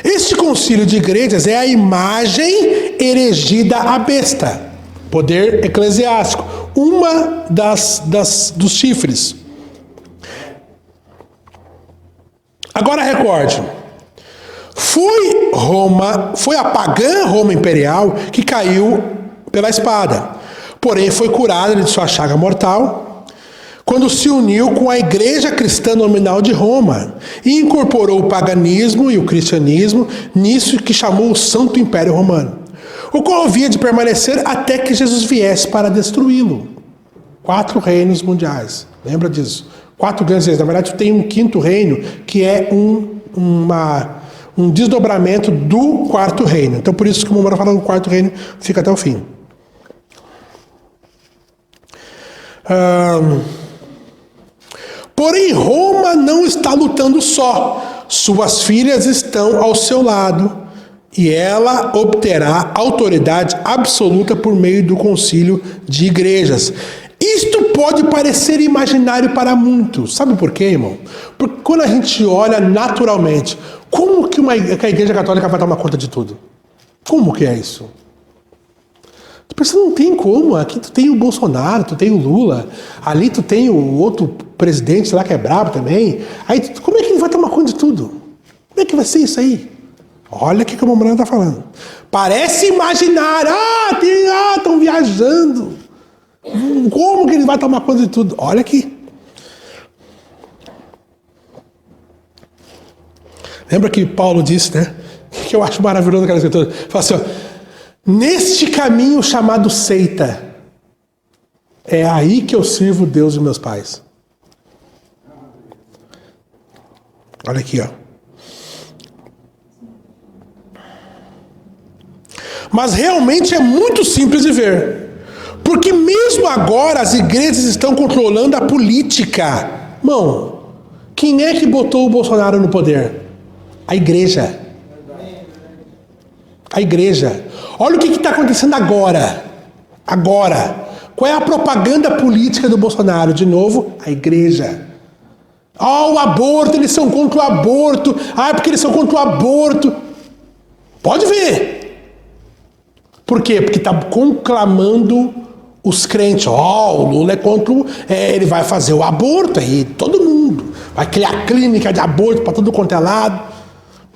Este concílio de igrejas é a imagem erigida à besta, poder eclesiástico, uma dos chifres. Agora recorde, foi a pagã Roma imperial que caiu pela espada, porém foi curada de sua chaga mortal quando se uniu com a igreja cristã nominal de Roma e incorporou o paganismo e o cristianismo nisso que chamou o Santo Império Romano, o qual havia de permanecer até que Jesus viesse para destruí-lo. 4 reinos mundiais, lembra disso? 4 grandes reinos. Na verdade, tem um 5º reino que é um desdobramento do 4º reino. Então, por isso que o Momora fala do 4º reino, fica até o fim. Porém, Roma não está lutando só. Suas filhas estão ao seu lado e ela obterá autoridade absoluta por meio do concílio de igrejas. Isto pode parecer imaginário para muitos. Sabe por quê, irmão? Porque quando a gente olha naturalmente, como que a igreja católica vai tomar conta de tudo? Como que é isso? Tu pensa, não tem como. Aqui tu tem o Bolsonaro, tu tem o Lula, ali tu tem o outro presidente lá que é brabo também. Aí como é que ele vai tomar conta de tudo? Como é que vai ser isso aí? Olha o que o Mombrana está falando. Parece imaginário. Estão viajando. Como que ele vai tomar conta de tudo? Olha aqui. Lembra que Paulo disse, né? Que eu acho maravilhoso aquela escritura. Fala assim, neste caminho chamado seita, é aí que eu sirvo Deus e meus pais. Olha aqui, ó. Mas realmente é muito simples de ver. Porque mesmo agora as igrejas estão controlando a política. Irmão, quem é que botou o Bolsonaro no poder? A igreja. A igreja. Olha o que está acontecendo agora. Agora. Qual é a propaganda política do Bolsonaro? De novo, a igreja. O aborto, eles são contra o aborto. Porque eles são contra o aborto. Pode ver. Por quê? Porque está conclamando os crentes. O Lula é contra ele vai fazer o aborto aí, todo mundo. Vai criar clínica de aborto para tudo quanto é lado.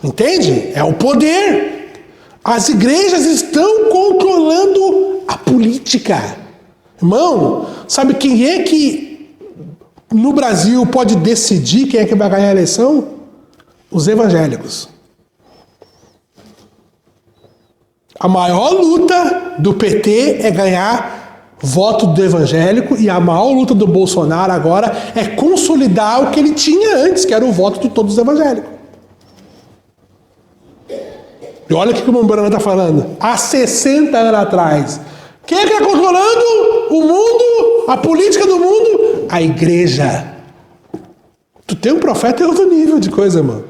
Entende? É o poder. As igrejas estão controlando a política. Irmão, sabe quem é que no Brasil pode decidir quem é que vai ganhar a eleição? Os evangélicos. A maior luta do PT é ganhar voto do evangélico e a maior luta do Bolsonaro agora é consolidar o que ele tinha antes, que era o voto de todos os evangélicos. E olha o que o Mombrana está falando. Há 60 anos atrás. Quem é que está controlando o mundo, a política do mundo? A igreja. Tu tem um profeta, é outro nível de coisa, irmão.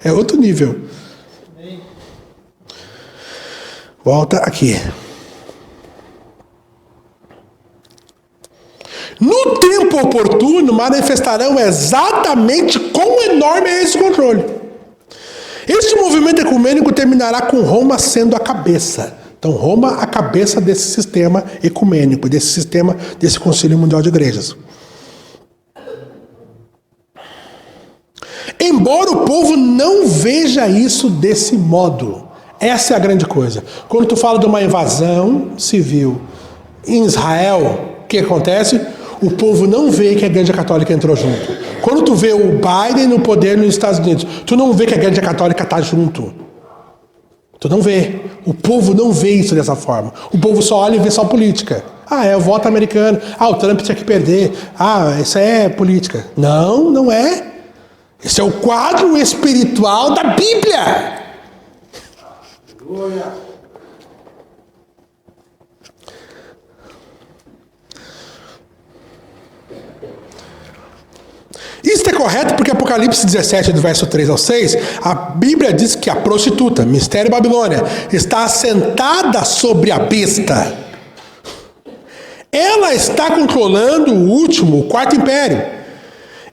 É outro nível. Volta aqui. No tempo oportuno, manifestarão exatamente quão enorme é esse controle. Este movimento ecumênico terminará com Roma sendo a cabeça. Então, Roma, a cabeça desse sistema ecumênico, desse Concílio Mundial de Igrejas. Embora o povo não veja isso desse modo. Essa é a grande coisa. Quando tu fala de uma invasão civil em Israel, o que acontece? O povo não vê que a Igreja Católica entrou junto. Quando tu vê o Biden no poder nos Estados Unidos, tu não vê que a Igreja Católica está junto. Tu não vê. O povo não vê isso dessa forma. O povo só olha e vê só política. É o voto americano. O Trump tinha que perder. Isso é política. Não, não é. Esse é o quadro espiritual da Bíblia. Glória. Isso é correto porque Apocalipse 17, do verso 3 ao 6, a Bíblia diz que a prostituta, Mistério Babilônia, está assentada sobre a besta. Ela está controlando o quarto império.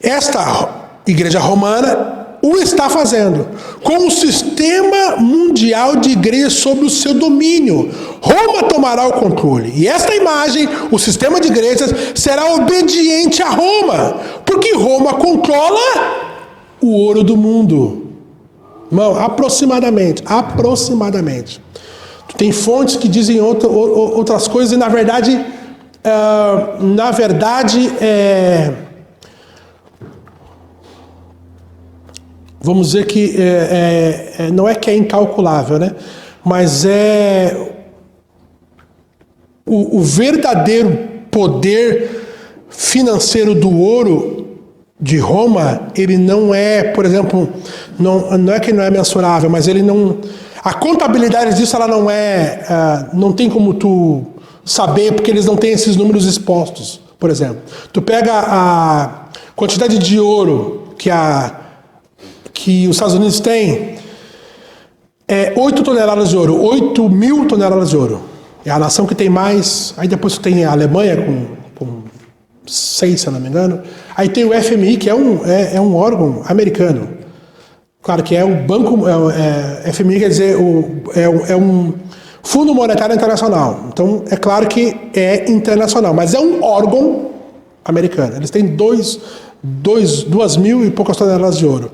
Esta igreja romana o está fazendo com o sistema mundial de igrejas sob o seu domínio. Roma tomará o controle. E esta imagem, o sistema de igrejas, será obediente a Roma, porque Roma controla o ouro do mundo. Irmão, aproximadamente. Tem fontes que dizem outras coisas e na verdade vamos dizer que não é que é incalculável, né? Mas o verdadeiro poder financeiro do ouro de Roma, ele não é, por exemplo, não é que não é mensurável, mas ele não... A contabilidade disso, ela não tem como tu saber, porque eles não têm esses números expostos, por exemplo. Tu pega a quantidade de ouro que os Estados Unidos têm, 8 toneladas de ouro, 8 mil toneladas de ouro. É a nação que tem mais. Aí depois tem a Alemanha com 6, se eu não me engano. Aí tem o FMI, que é um órgão americano. Claro que é o banco... FMI quer dizer... É um Fundo Monetário Internacional. Então, é claro que é internacional, mas é um órgão americano. Eles têm 2 mil e poucas toneladas de ouro.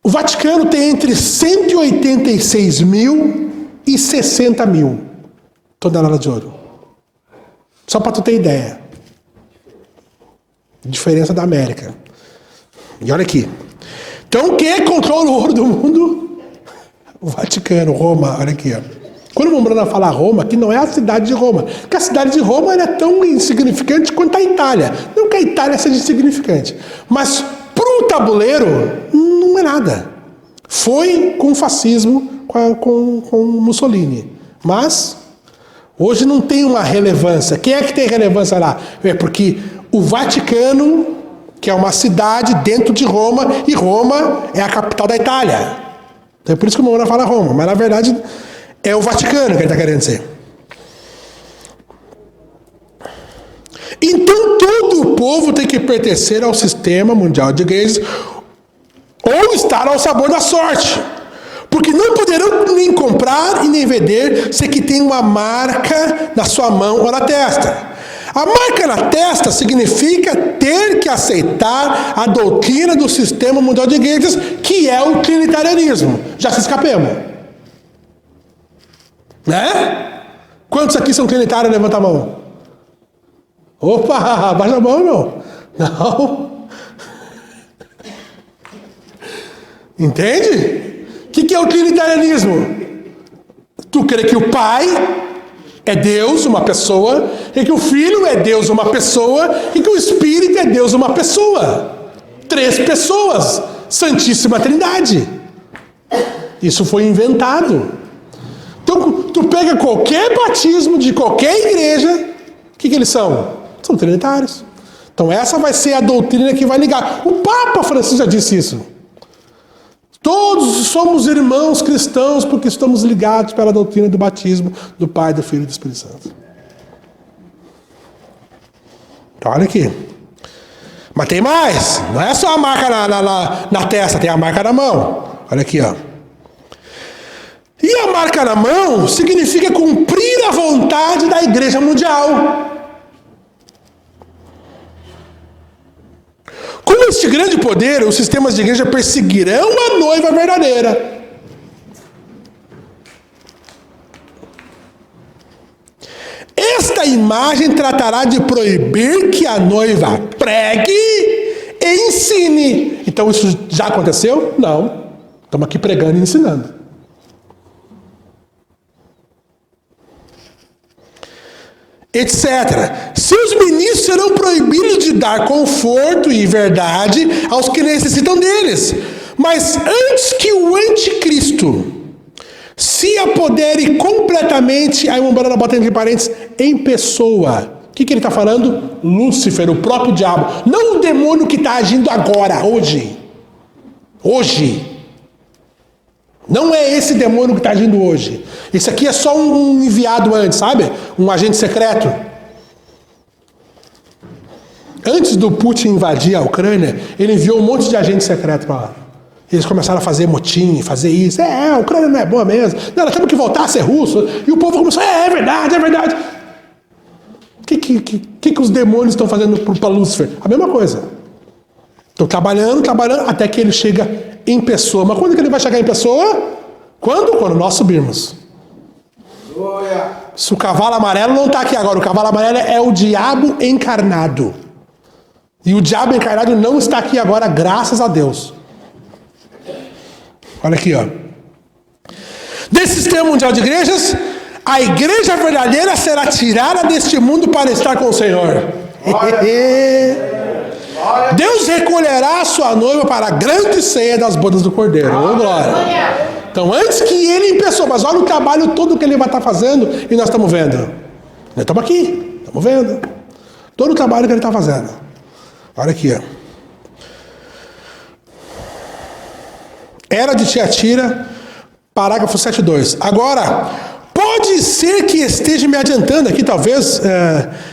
O Vaticano tem entre 186 mil e 60 mil toneladas de ouro. Só para tu ter ideia. Diferença da América. E olha aqui. Então, quem controla o ouro do mundo? O Vaticano, Roma. Olha aqui, ó. Quando o Mombrana fala Roma, que não é a cidade de Roma. Porque a cidade de Roma é tão insignificante quanto a Itália. Não que a Itália seja insignificante. Mas para o tabuleiro, não é nada. Foi com o fascismo, com Mussolini. Mas hoje não tem uma relevância. Quem é que tem relevância lá? É porque o Vaticano, que é uma cidade dentro de Roma, e Roma é a capital da Itália. Então é por isso que o Mombrana fala Roma. Mas na verdade é o Vaticano que ele está querendo dizer. Então todo o povo tem que pertencer ao sistema mundial de igrejas ou estar ao sabor da sorte, porque não poderão nem comprar e nem vender se que tem uma marca na sua mão ou na testa. A marca na testa significa ter que aceitar a doutrina do sistema mundial de igrejas, que é o trinitarianismo. Já se escapemos, né? Quantos aqui são trinitários? Levanta a mão. Opa, baixa a mão, meu. Não. Entende? O que é o trinitarianismo? Tu crê que o Pai é Deus, uma pessoa, e que o Filho é Deus, uma pessoa, e que o Espírito é Deus, uma pessoa. 3 pessoas. Santíssima Trindade. Isso foi inventado. Então, tu pega qualquer batismo de qualquer igreja, o que eles são? São trinitários. Então essa vai ser a doutrina que vai ligar. O Papa Francisco já disse isso. Todos somos irmãos cristãos porque estamos ligados pela doutrina do batismo do Pai, do Filho e do Espírito Santo. Então, olha aqui. Mas tem mais. Não é só a marca na testa, tem a marca na mão. Olha aqui, ó. E a marca na mão significa cumprir a vontade da Igreja Mundial. Com este grande poder, os sistemas de igreja perseguirão a noiva verdadeira. Esta imagem tratará de proibir que a noiva pregue e ensine. Então isso já aconteceu? Não. Estamos aqui pregando e ensinando. etc. Seus ministros serão proibidos de dar conforto e verdade aos que necessitam deles. Mas antes que o anticristo se apodere completamente, aí uma banana bota entre parênteses, em pessoa. O que ele está falando? Lúcifer, o próprio diabo. Não o demônio que está agindo agora, hoje. Hoje. Não é esse demônio que está agindo hoje. Esse aqui é só um enviado antes, sabe? Um agente secreto. Antes do Putin invadir a Ucrânia, ele enviou um monte de agente secreto para lá. Eles começaram a fazer motim, fazer isso. A Ucrânia não é boa mesmo. Não, nós temos que voltar a ser russo. E o povo começou, é verdade, é verdade. O que os demônios estão fazendo para Lúcifer? A mesma coisa. Estão trabalhando, até que ele chega em pessoa. Mas quando que ele vai chegar em pessoa? Quando nós subirmos. Se o cavalo amarelo não está aqui agora, o cavalo amarelo é o diabo encarnado. E o diabo encarnado não está aqui agora, graças a Deus. Olha aqui, ó. Desse sistema mundial de igrejas, a igreja verdadeira será tirada deste mundo para estar com o Senhor. Deus recolherá a sua noiva para a grande ceia das bodas do Cordeiro. Oh, glória. Então, antes que ele em pessoa, mas olha o trabalho todo que ele vai estar fazendo e nós estamos vendo. Nós estamos aqui, estamos vendo. Todo o trabalho que ele está fazendo. Olha aqui, ó. Era de Tiatira, parágrafo 7.2. Agora, pode ser que esteja me adiantando aqui, talvez,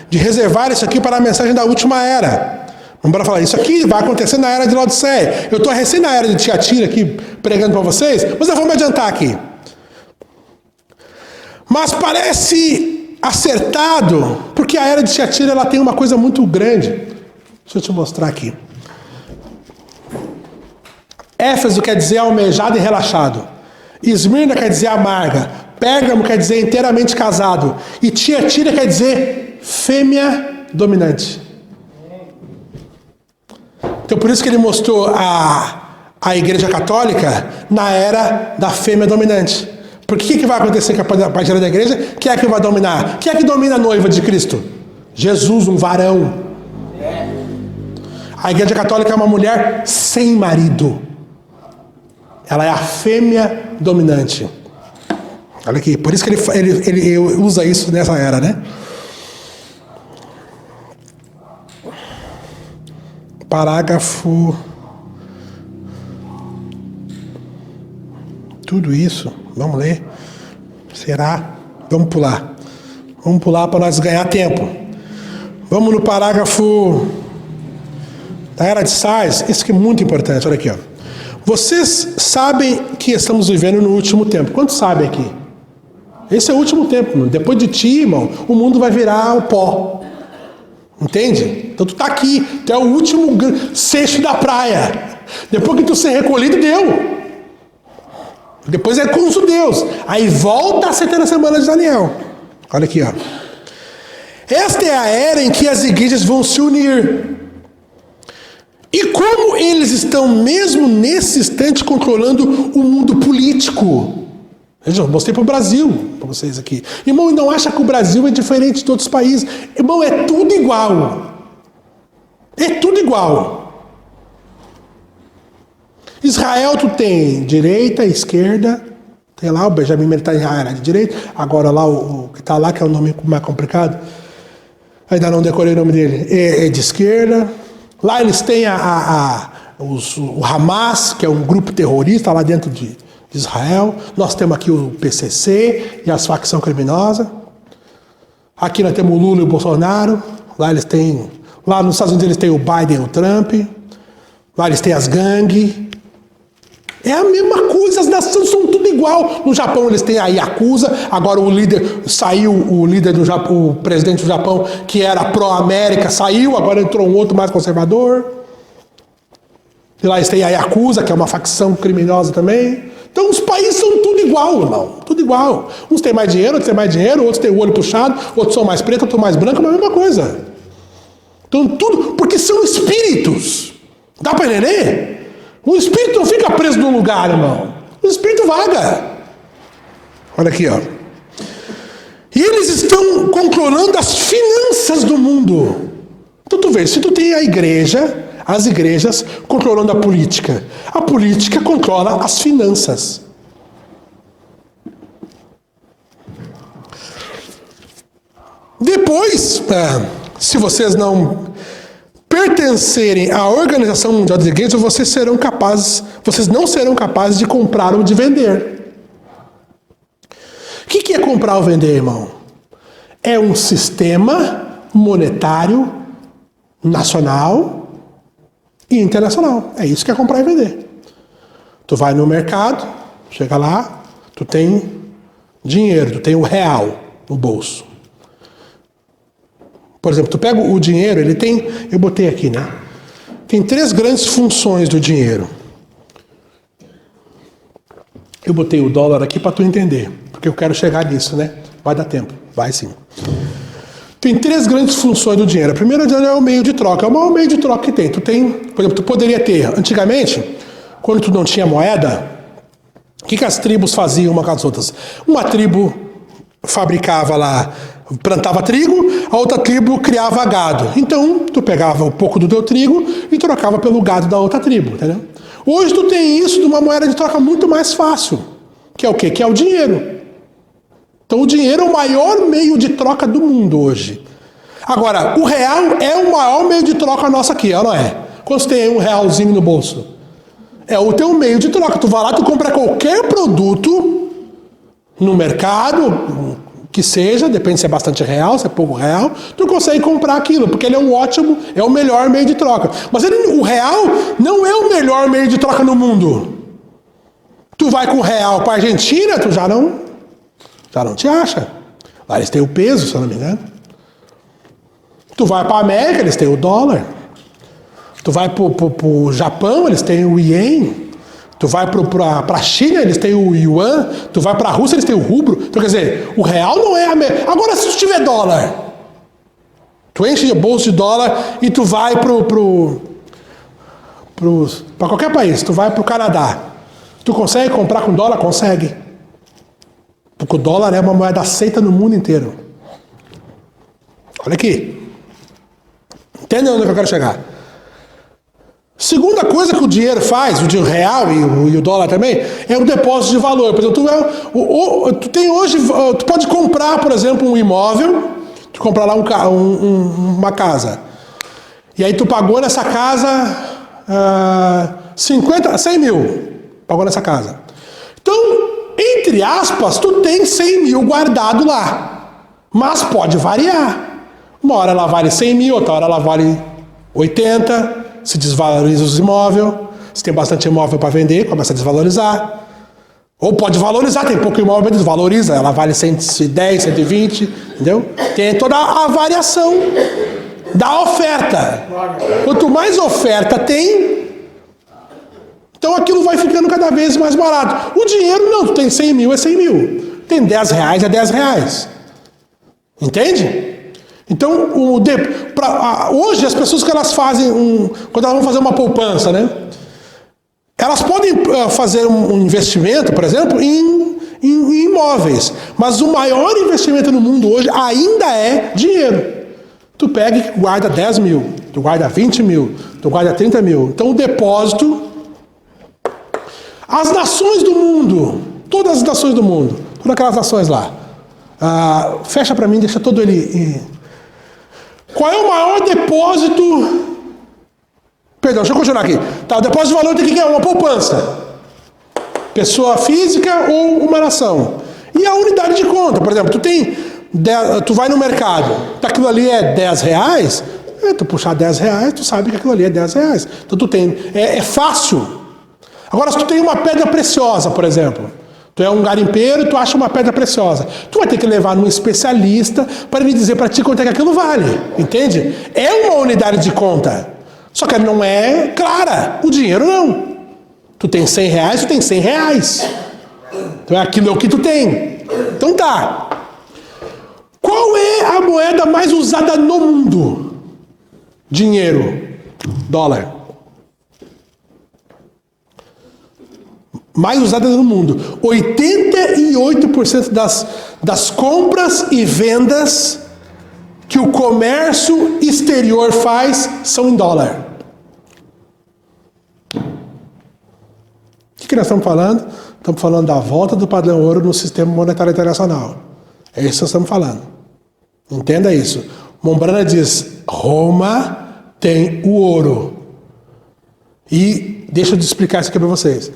de reservar isso aqui para a mensagem da última era. Vamos falar, isso aqui vai acontecer na era de Laodiceia. Eu estou recém na era de Tiatira aqui, pregando para vocês, mas eu vou me adiantar aqui. Mas parece acertado, porque a era de Tiatira ela tem uma coisa muito grande. Deixa eu te mostrar aqui. Éfeso quer dizer almejado e relaxado. Esmirna quer dizer amarga. Pérgamo quer dizer inteiramente casado. E Tiatira quer dizer fêmea dominante. Então por isso que ele mostrou a igreja católica na era da fêmea dominante. Porque o que vai acontecer com a partilha da igreja? Quem é que vai dominar? Quem é que domina a noiva de Cristo? Jesus, um varão. A igreja católica é uma mulher sem marido. Ela é a fêmea dominante. Olha aqui, por isso que ele usa isso nessa era, né? Parágrafo. Tudo isso, vamos ler. Será? Vamos pular. Vamos pular para nós ganhar tempo. Vamos no parágrafo da era de Sais. Isso que é muito importante, olha aqui, ó. Vocês sabem que estamos vivendo no último tempo. Quantos sabem aqui? Esse é o último tempo, irmão. Depois de ti, irmão, o mundo vai virar o pó. Entende? Então tu tá aqui, tu é o último seixo da praia. Depois que tu ser recolhido, deu. Depois é com os judeus. Aí volta a 70 semanas de Daniel. Olha aqui, ó. Esta é a era em que as igrejas vão se unir. E como eles estão mesmo nesse instante controlando o mundo político. Eu mostrei para o Brasil, para vocês aqui. Irmão, não acha que o Brasil é diferente de outros países. Irmão, é tudo igual. É tudo igual. Israel, tu tem direita, esquerda. Tem lá o Benjamin Netanyahu de direita. Agora lá o que está lá, que é o nome mais complicado. Ainda não decorei o nome dele. É de esquerda. Lá eles têm o Hamas, que é um grupo terrorista lá dentro de Israel. Nós temos aqui o PCC e as facções criminosas. Aqui nós temos o Lula e o Bolsonaro. Lá nos Estados Unidos eles têm o Biden e o Trump. Lá eles têm as gangues. É a mesma coisa, as nações são tudo igual. No Japão eles têm a Yakuza. Agora saiu o presidente do Japão, que era pró-América, saiu, agora entrou um outro mais conservador. E lá eles têm a Yakuza, que é uma facção criminosa também. Então os países são tudo igual, irmão. Tudo igual. Uns têm mais dinheiro, outros têm mais dinheiro, outros têm o olho puxado, outros são mais pretos, outros mais brancos, mas é a mesma coisa. Então tudo, porque são espíritos. Dá para entender? O espírito não fica preso num lugar, irmão. O espírito vaga. Olha aqui, ó. E eles estão controlando as finanças do mundo. Então tu vê, se tu tem as igrejas controlando a política controla as finanças. Depois, se vocês não pertencerem à Organização Mundial das Igrejas, vocês não serão capazes de comprar ou de vender. O que é comprar ou vender, irmão? É um sistema monetário nacional e internacional. É isso que é comprar e vender. Tu vai no mercado, chega lá, tu tem dinheiro, tu tem o real no bolso. Por exemplo, tu pega o dinheiro, ele tem, eu botei aqui, né? Tem 3 grandes funções do dinheiro. Eu botei o dólar aqui para tu entender, porque eu quero chegar nisso, né? Vai dar tempo, vai sim. Tem 3 grandes funções do dinheiro. A primeira é o meio de troca, é o maior meio de troca que tem. Tu tem, por exemplo, tu poderia ter, antigamente, quando tu não tinha moeda, o que as tribos faziam uma com as outras? Uma tribo fabricava lá, plantava trigo, a outra tribo criava gado. Então, tu pegava um pouco do teu trigo e trocava pelo gado da outra tribo, entendeu? Hoje tu tem isso de uma moeda de troca muito mais fácil, que é o quê? Que é o dinheiro. Então o dinheiro é o maior meio de troca do mundo hoje. Agora, o real é o maior meio de troca nosso aqui, não é? Quando você tem um realzinho no bolso? É o teu meio de troca. Tu vai lá, tu compra qualquer produto no mercado, que seja, depende se é bastante real, se é pouco real, tu consegue comprar aquilo, porque ele é é o melhor meio de troca. Mas o real não é o melhor meio de troca no mundo. Tu vai com o real para a Argentina, tu já não te acha. Lá eles têm o peso, se eu não me engano. Tu vai para a América, eles têm o dólar. Tu vai para o Japão, eles têm o ien. Tu vai para a China, eles têm o yuan. Tu vai para a Rússia, eles têm o rubro. Então, quer dizer, o real não é a mesma. Agora, se tu tiver dólar, tu enche o bolso de dólar e tu vai para qualquer país. Tu vai para o Canadá. Tu consegue comprar com dólar? Consegue. Porque o dólar é uma moeda aceita no mundo inteiro. Olha aqui. Entende onde eu quero chegar? Segunda coisa que o dinheiro faz, o dinheiro real e o dólar também, é o depósito de valor. Por exemplo, tu pode comprar, por exemplo, um imóvel, tu comprar lá uma casa. E aí tu pagou nessa casa 100 mil. Pagou nessa casa. Então, entre aspas, tu tem 100 mil guardado lá. Mas pode variar. Uma hora ela vale 100 mil, outra hora ela vale 80. Se desvaloriza os imóveis. Se tem bastante imóvel para vender, começa a desvalorizar. Ou pode valorizar, tem pouco imóvel, desvaloriza. Ela vale 110, 120, entendeu? Tem toda a variação da oferta. Quanto mais oferta tem, então aquilo vai ficando cada vez mais barato. O dinheiro não, tu tem 100 mil, é 100 mil. Tem 10 reais, é 10 reais. Entende? Então, hoje as pessoas que elas fazem, quando elas vão fazer uma poupança, né? Elas podem fazer um investimento, por exemplo, em imóveis. Mas o maior investimento no mundo hoje ainda é dinheiro. Tu pega e guarda 10 mil, tu guarda 20 mil, tu guarda 30 mil. Então o depósito... As nações do mundo, todas as nações do mundo, todas aquelas nações lá, fecha para mim, deixa todo ele... Qual é o maior depósito... Perdão, deixa eu continuar aqui. Tá, o depósito de valor tem que é uma poupança. Pessoa física ou uma nação. E a unidade de conta, por exemplo, tu vai no mercado, aquilo ali é 10 reais, tu puxar 10 reais, tu sabe que aquilo ali é 10 reais. Então tu tem... É fácil. Agora, se tu tem uma pedra preciosa, por exemplo, tu é um garimpeiro e tu acha uma pedra preciosa, tu vai ter que levar num especialista para ele dizer para ti quanto é que aquilo vale, entende? É uma unidade de conta, só que ela não é clara, o dinheiro não. Tu tem 100 reais, tu tem 100 reais. Então aquilo é o que tu tem. Então tá. Qual é a moeda mais usada no mundo? Dinheiro. Dólar. Mais usada no mundo. 88% das compras e vendas que o comércio exterior faz são em dólar. O que nós estamos falando? Estamos falando da volta do padrão ouro no sistema monetário internacional. É isso que nós estamos falando. Entenda isso. Mombrana diz, Roma tem o ouro. E deixa eu explicar isso aqui para vocês.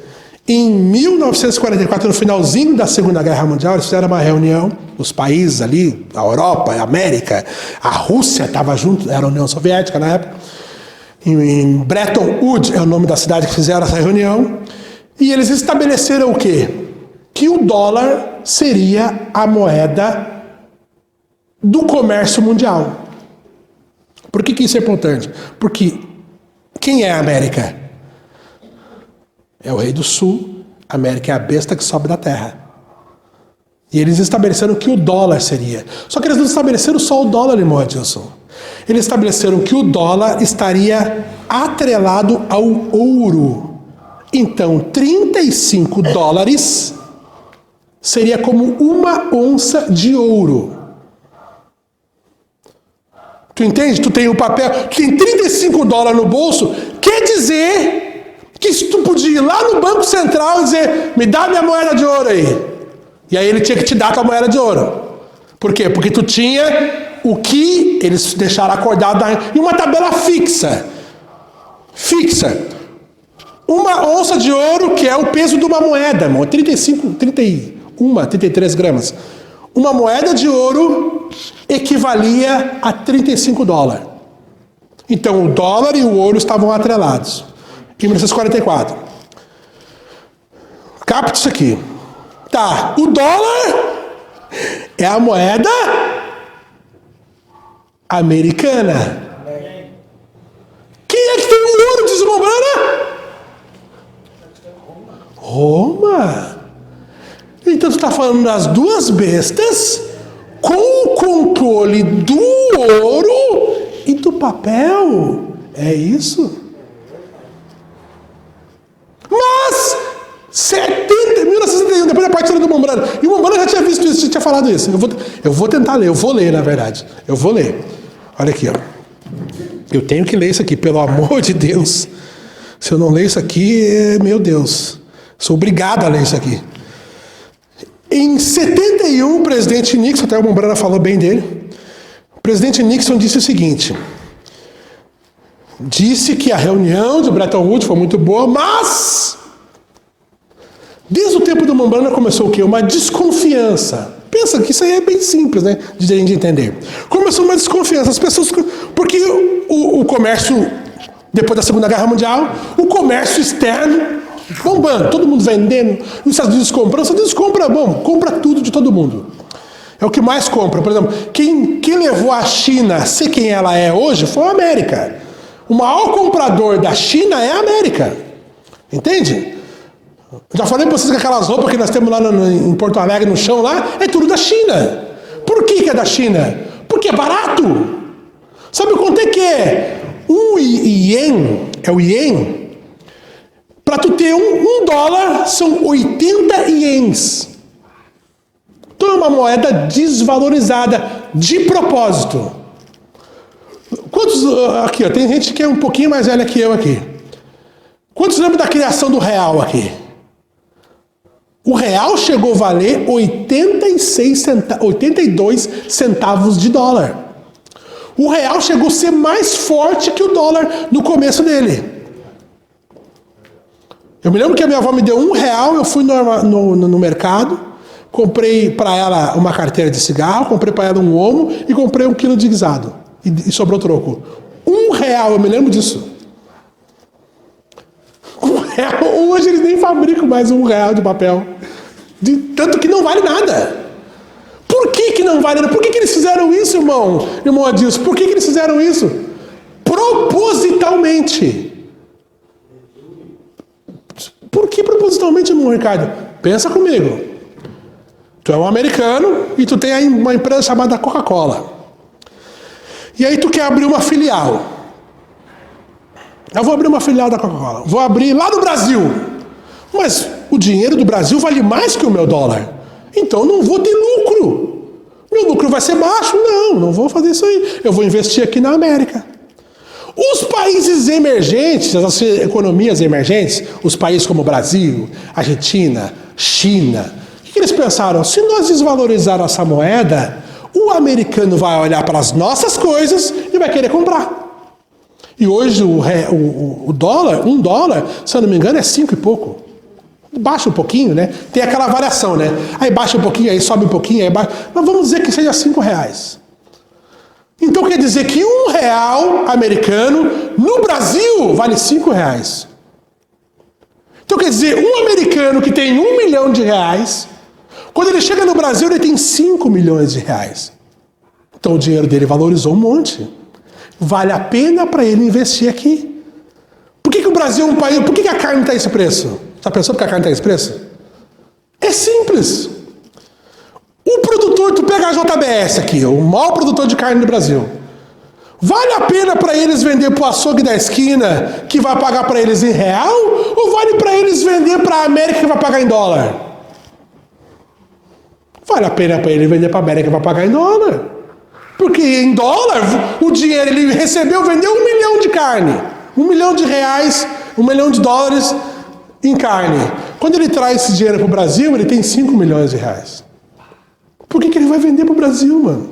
Em 1944, no finalzinho da Segunda Guerra Mundial, eles fizeram uma reunião, os países ali, a Europa, a América, a Rússia estava junto, era a União Soviética na época. Em Bretton Woods é o nome da cidade que fizeram essa reunião. E eles estabeleceram o quê? Que o dólar seria a moeda do comércio mundial. Por que isso é importante? Porque quem é a América? É o rei do sul. A América é a besta que sobe da terra. E eles estabeleceram que o dólar seria. Só que eles não estabeleceram só o dólar, irmão Adilson. Eles estabeleceram que o dólar estaria atrelado ao ouro. Então, 35 dólares seria como uma onça de ouro. Tu entende? Tu tem o papel, tu tem 35 dólares no bolso, quer dizer que se tu podia ir lá no Banco Central e dizer, me dá minha moeda de ouro aí. E aí ele tinha que te dar a tua moeda de ouro. Por quê? Porque tu tinha o que eles deixaram acordado em uma tabela fixa. Fixa. Uma onça de ouro, que é o peso de uma moeda, irmão, 33 gramas. Uma moeda de ouro equivalia a 35 dólares. Então, o dólar e o ouro estavam atrelados. Em 1944. Capta isso aqui. Tá, o dólar é a moeda americana. Quem é que tem o ouro, diz o Mombrana? Roma. Então tu está falando das duas bestas com o controle do ouro e do papel. É isso? Mas 1961, depois da partida do Mombrana. E o Mombrana já tinha visto isso, já tinha falado isso. Eu vou tentar ler, eu vou ler, na verdade. Eu vou ler. Olha aqui, ó. Eu tenho que ler isso aqui, pelo amor de Deus. Se eu não ler isso aqui, meu Deus. Sou obrigado a ler isso aqui. Em 71, o presidente Nixon, até o Mombrana falou bem dele, o presidente Nixon disse o seguinte, disse que a reunião de Bretton Woods foi muito boa, mas desde o tempo do Mombrana começou o quê? Uma desconfiança. Pensa que isso aí é bem simples, né, de entender. Começou uma desconfiança, as pessoas, porque o comércio, depois da Segunda Guerra Mundial, o comércio externo bombando, todo mundo vendendo, os Estados Unidos comprando, os Estados Unidos compra tudo de todo mundo. É o que mais compra. Por exemplo, quem levou a China a ser quem ela é hoje foi a América. O maior comprador da China é a América. Entende? Já falei para vocês que aquelas roupas que nós temos lá em Porto Alegre, no chão lá, é tudo da China. Por que é da China? Porque é barato. Sabe quanto é que é? Um ien, é o ien. Para tu ter um dólar, são 80 ienes. Então é uma moeda desvalorizada, de propósito. Quantos, aqui, ó, tem gente que é um pouquinho mais velha que eu aqui. Quantos lembram da criação do real aqui? O real chegou a valer 82 centavos de dólar. O real chegou a ser mais forte que o dólar no começo dele. Eu me lembro que a minha avó me deu R$1, eu fui no mercado, comprei para ela uma carteira de cigarro, comprei para ela um homo e comprei 1 quilo de guisado. E sobrou troco. R$1, eu me lembro disso. R$1, hoje eles nem fabricam mais R$1 de papel. Tanto que não vale nada. Por que não vale nada? Por que eles fizeram isso, irmão Adilson? Por que eles fizeram isso? Propositalmente. Por que propositalmente, irmão Ricardo? Pensa comigo. Tu é um americano e tu tem aí uma empresa chamada Coca-Cola. E aí tu quer abrir uma filial. Eu vou abrir uma filial da Coca-Cola. Vou abrir lá no Brasil. Mas o dinheiro do Brasil vale mais que o meu dólar. Então não vou ter lucro. Meu lucro lucro vai ser baixo. Não vou fazer isso aí. Eu vou investir aqui na América. Os países emergentes, as economias emergentes, os países como Brasil, Argentina, China, o que eles pensaram? Se nós desvalorizar nossa moeda, o americano vai olhar para as nossas coisas e vai querer comprar. E hoje o dólar, $1, se eu não me engano, é 5 e pouco. Baixa um pouquinho, né? Tem aquela variação, né? Aí baixa um pouquinho, aí sobe um pouquinho, aí baixa. Mas vamos dizer que seja R$5. Então quer dizer que R$1 americano no Brasil vale R$5. Então quer dizer, um americano que tem R$1 milhão, quando ele chega no Brasil ele tem R$5 milhões. Então o dinheiro dele valorizou um monte. Vale a pena para ele investir aqui. Por que o Brasil é um país... Por que a carne está esse preço? Já pensou por que a carne está esse preço? É simples. O produtor, tu pega a JBS aqui, o maior produtor de carne do Brasil. Vale a pena para eles vender para o açougue da esquina, que vai pagar para eles em real? Ou vale para eles vender para a América, que vai pagar em dólar? Vale a pena para ele vender para a América, que vai pagar em dólar. Porque em dólar, o dinheiro ele recebeu, vendeu 1 milhão de carne. R$1 milhão, $1 milhão em carne. Quando ele traz esse dinheiro para o Brasil, ele tem R$5 milhões. Por que ele vai vender para o Brasil, mano?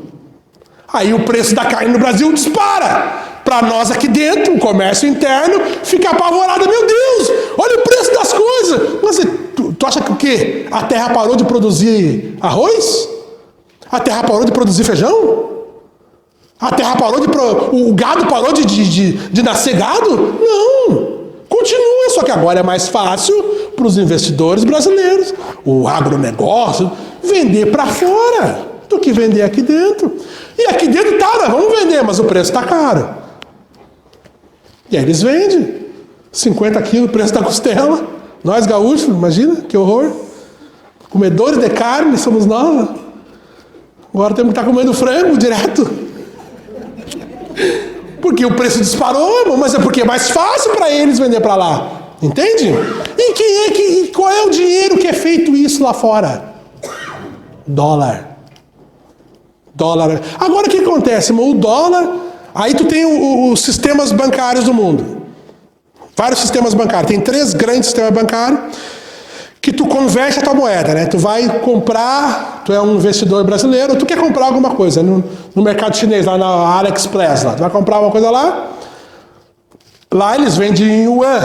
Aí o preço da carne no Brasil dispara. Para nós aqui dentro, o comércio interno, fica apavorado. Meu Deus, olha o preço das coisas. Mas tu acha que o quê? A terra parou de produzir arroz? A terra parou de produzir feijão? A terra parou o gado parou de nascer gado? Não. Continua, só que agora é mais fácil para os investidores brasileiros, o agronegócio, vender para fora do que vender aqui dentro. E aqui dentro vamos vender, mas o preço está caro. E aí eles vendem. 50 quilos o preço da costela. Nós gaúchos, imagina, que horror. Comedores de carne somos nós. Agora temos que estar comendo frango direto. Porque o preço disparou, mas é porque é mais fácil para eles vender para lá. Entende? E qual é o dinheiro que é feito isso lá fora? Dólar. Agora o que acontece, irmão? O dólar, aí tu tem os sistemas bancários do mundo. Vários sistemas bancários. Tem 3 grandes sistemas bancários que tu converte a tua moeda, né? Tu vai comprar, tu é um investidor brasileiro, tu quer comprar alguma coisa no mercado chinês, lá na AliExpress, lá. Tu vai comprar uma coisa lá eles vendem em yuan.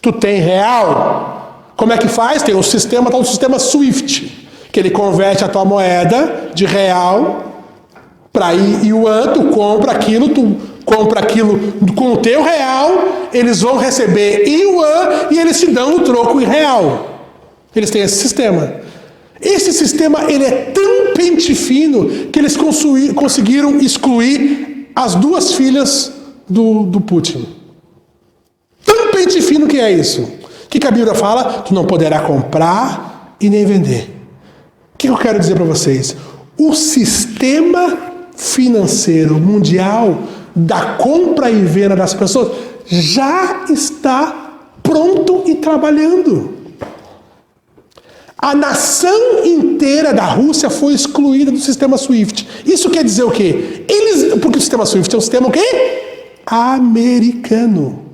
Tu tem real. Como é que faz? Tem um sistema, tal sistema SWIFT, que ele converte a tua moeda de real para yuan, tu compra aquilo com o teu real, eles vão receber em yuan e eles te dão o troco em real. Eles têm esse sistema. Esse sistema ele é tão pente fino que eles conseguiram excluir as 2 filhas do Putin. Tão pente fino que é isso. O que a Bíblia fala? Tu não poderá comprar e nem vender. O que eu quero dizer para vocês? O sistema financeiro mundial da compra e venda das pessoas já está pronto e trabalhando. A nação inteira da Rússia foi excluída do sistema SWIFT. Isso quer dizer o quê? Porque o sistema SWIFT é um sistema o quê? Americano.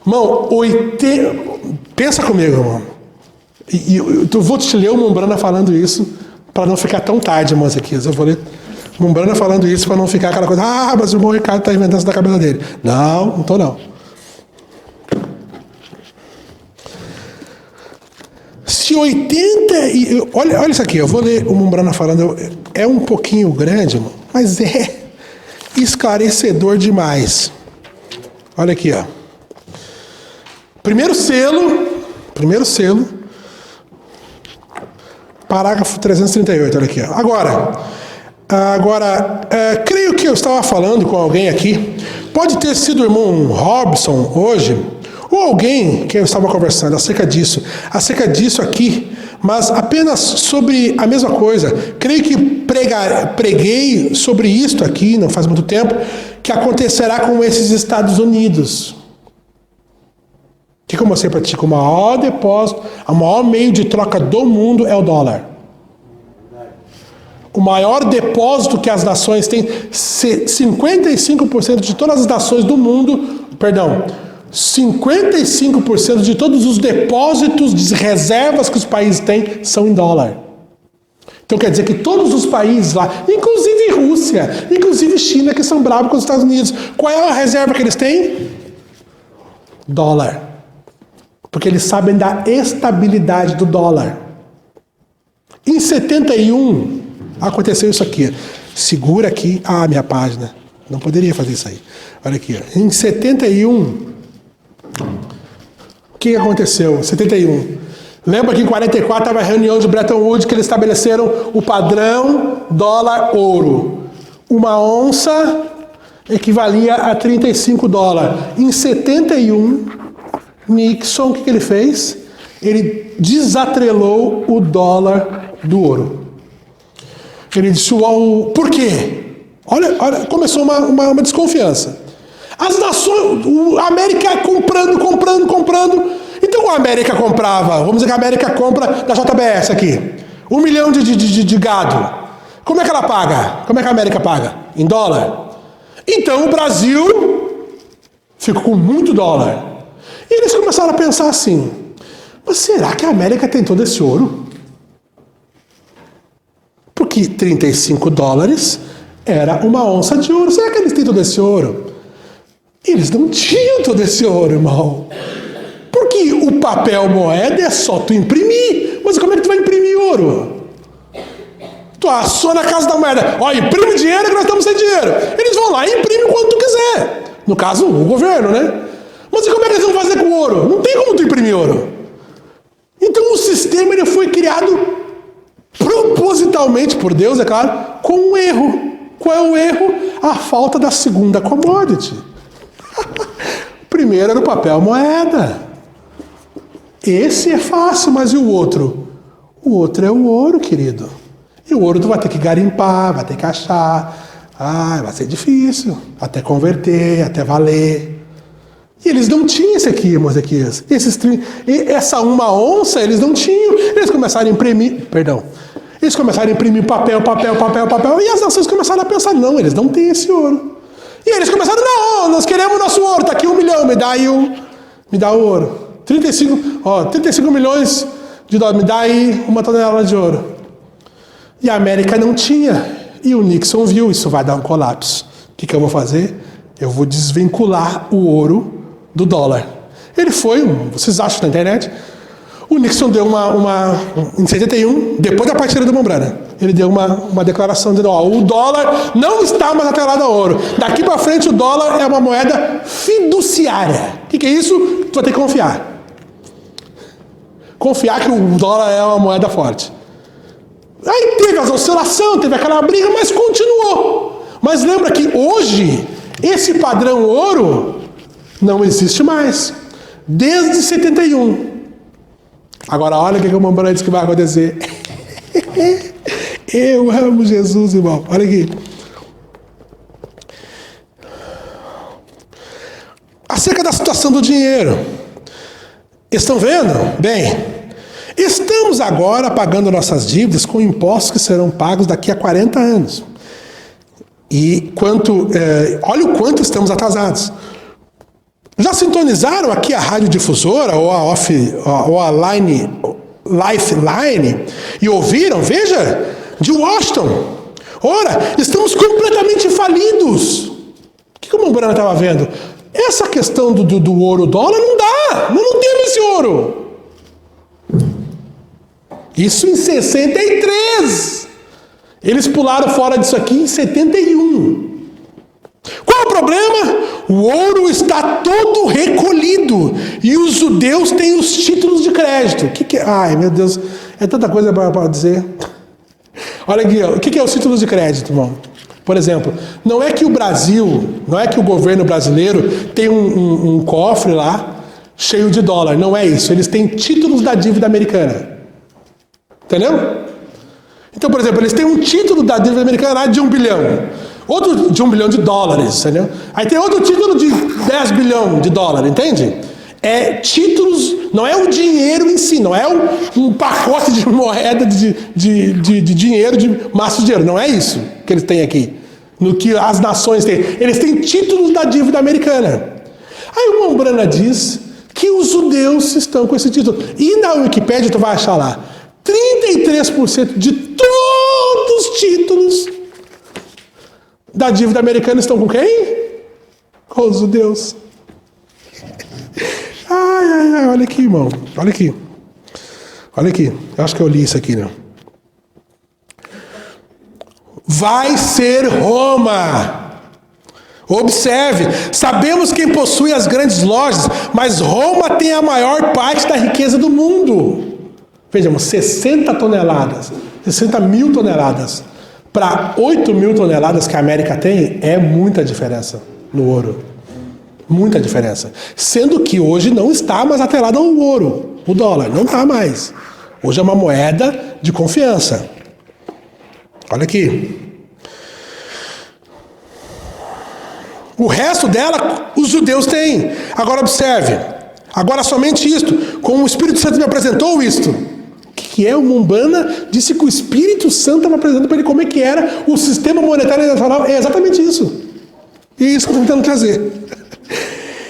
Irmão, pensa comigo, irmão. Eu vou te ler o Mumbrana falando isso para não ficar tão tarde, irmãos, aqui. Eu vou ler Mumbrana falando isso para não ficar aquela coisa, mas o irmão Ricardo está inventando isso da cabeça dele. Não estou não. Se 80... Olha isso aqui, eu vou ler o Mumbrana falando, é um pouquinho grande, irmão, mas é esclarecedor demais. Olha aqui, ó. Primeiro selo, parágrafo 338, olha aqui. Ó. Agora, creio que eu estava falando com alguém aqui, pode ter sido o irmão Robson hoje, ou alguém que eu estava conversando acerca disso aqui, mas apenas sobre a mesma coisa. Creio que preguei sobre isto aqui, não faz muito tempo, que acontecerá com esses Estados Unidos. O que eu mostrei para ti? Que o maior depósito, o maior meio de troca do mundo é o dólar. O maior depósito que as nações têm, 55% de todas as nações do mundo, 55% de todos os depósitos de reservas que os países têm são em dólar. Então quer dizer que todos os países lá, inclusive Rússia, inclusive China, que são bravos com os Estados Unidos, qual é a reserva que eles têm? Dólar. Porque eles sabem da estabilidade do dólar. Em 71, aconteceu isso aqui. Segura aqui a minha página. Não poderia fazer isso aí. Olha aqui. Em 71, o que aconteceu? 71. Lembra que em 44 estava a reunião de Bretton Woods que eles estabeleceram o padrão dólar-ouro. Uma onça equivalia a 35 dólares. Em 71, Nixon, o que ele fez? Ele desatrelou o dólar do ouro. Ele disse, por quê? Olha, começou uma desconfiança. As nações, a América comprando. Então a América comprava, vamos dizer que a América compra da JBS aqui, 1 milhão de gado. Como é que ela paga? Como é que a América paga? Em dólar. Então o Brasil ficou com muito dólar. E eles começaram a pensar assim, mas será que a América tem todo esse ouro? Porque 35 dólares era uma onça de ouro. Será que eles têm todo esse ouro? Eles não tinham todo esse ouro, irmão. Porque o papel moeda é só tu imprimir. Mas como é que tu vai imprimir ouro? Tu só na casa da moeda. Ó, imprime dinheiro que nós estamos sem dinheiro. Eles vão lá e imprimem quanto tu quiser. No caso, o governo, né? Mas e como é que eles vão fazer com ouro? Não tem como tu imprimir ouro. Então o sistema ele foi criado propositalmente por Deus, é claro, com um erro. Qual é o erro? A falta da segunda commodity. Primeiro era o papel moeda. Esse é fácil, mas e o outro? O outro é o ouro, querido. E o ouro tu vai ter que garimpar, vai ter que achar. Vai ser difícil. Até converter, até valer. E eles não tinham esse aqui, Mosequias. Essa uma onça, eles não tinham. Eles começaram a imprimir. Eles começaram a imprimir papel. E as nações começaram a pensar, não, eles não têm esse ouro. E eles começaram, não, nós queremos nosso ouro, tá aqui 1 milhão, me dá o ouro. 35 milhões de dólares, me dá aí 1 tonelada de ouro. E a América não tinha. E o Nixon viu, isso vai dar um colapso. O que eu vou fazer? Eu vou desvincular o ouro do dólar. Ele foi, vocês acham na internet, o Nixon deu em 71, depois da partida do Mombrana, ele deu uma declaração dizendo, o dólar não está mais atrelado ao ouro. Daqui para frente o dólar é uma moeda fiduciária. O que é isso? Tu vai ter que confiar. Confiar que o dólar é uma moeda forte. Aí teve as oscilações, teve aquela briga, mas continuou. Mas lembra que hoje, esse padrão ouro não existe mais. Desde 71. Agora olha o que o Mombrana disse que vai acontecer. Eu amo Jesus, irmão. Olha aqui. Acerca da situação do dinheiro. Estão vendo? Bem, estamos agora pagando nossas dívidas com impostos que serão pagos daqui a 40 anos. E olha o quanto estamos atrasados. Já sintonizaram aqui a radiodifusora ou a Lifeline e ouviram? Veja, de Washington. Ora, estamos completamente falidos. O que o Mombrana estava vendo? Essa questão do ouro dólar não dá. Não temos esse ouro. Isso em 63. Eles pularam fora disso aqui em 71. Qual é o problema? O ouro está todo recolhido. E os judeus têm os títulos de crédito. O que é? Ai, meu Deus. É tanta coisa para dizer. Olha aqui, ó. O que é os títulos de crédito, irmão? Por exemplo, não é que o governo brasileiro tem um cofre lá cheio de dólar. Não é isso. Eles têm títulos da dívida americana. Entendeu? Então, por exemplo, eles têm um título da dívida americana lá de 1 bilhão. Outro de 1 bilhão de dólares, entendeu? Aí tem outro título de 10 bilhões de dólares, entende? É títulos Não é o dinheiro em si, não é um pacote de moeda de dinheiro, de massa de dinheiro. Não é isso que eles têm aqui. No que as nações têm. Eles têm títulos da dívida americana. Aí o Mombrana diz que os judeus estão com esse título. E na Wikipédia tu vai achar lá 33% de todos os títulos da dívida americana estão com quem? Com os judeus. Ai, olha aqui, irmão. Olha aqui. Olha aqui. Eu acho que eu li isso aqui, né? Vai ser Roma. Observe, sabemos quem possui as grandes lojas, mas Roma tem a maior parte da riqueza do mundo. Vejamos, 60 toneladas, 60 mil toneladas, para 8 mil toneladas que a América tem, é muita diferença no ouro. Muita diferença. Sendo que hoje não está mais atrelado ao ouro, o dólar, não está mais. Hoje é uma moeda de confiança. Olha aqui. O resto dela, os judeus têm. Agora observe. Agora somente isto. Como o Espírito Santo me apresentou isto. O que é? O Mombrana disse que o Espírito Santo estava apresentando para ele como é que era o sistema monetário internacional. É exatamente isso. E é isso que eu estou tentando trazer.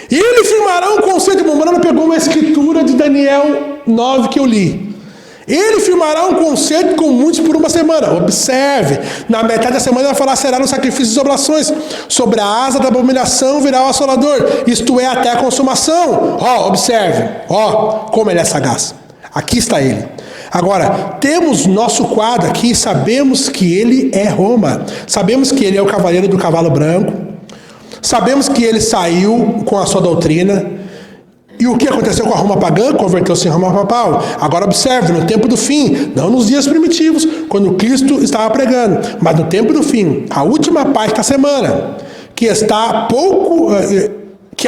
E ele firmará um conceito. O Mombrana pegou uma escritura de Daniel 9 que eu li. Ele firmará um concerto com muitos por uma semana. Observe, na metade da semana ele vai falar, será no sacrifício e oblações. Sobre a asa da abominação virá o assolador, isto é, até a consumação. Observe, como ele é sagaz. Aqui está ele. Agora, temos nosso quadro aqui, sabemos que ele é Roma. Sabemos que ele é o cavaleiro do cavalo branco. Sabemos que ele saiu com a sua doutrina. E o que aconteceu com a Roma pagã? Converteu-se em Roma papal. Agora observe, no tempo do fim, não nos dias primitivos, quando Cristo estava pregando, mas no tempo do fim, a última parte da semana, que há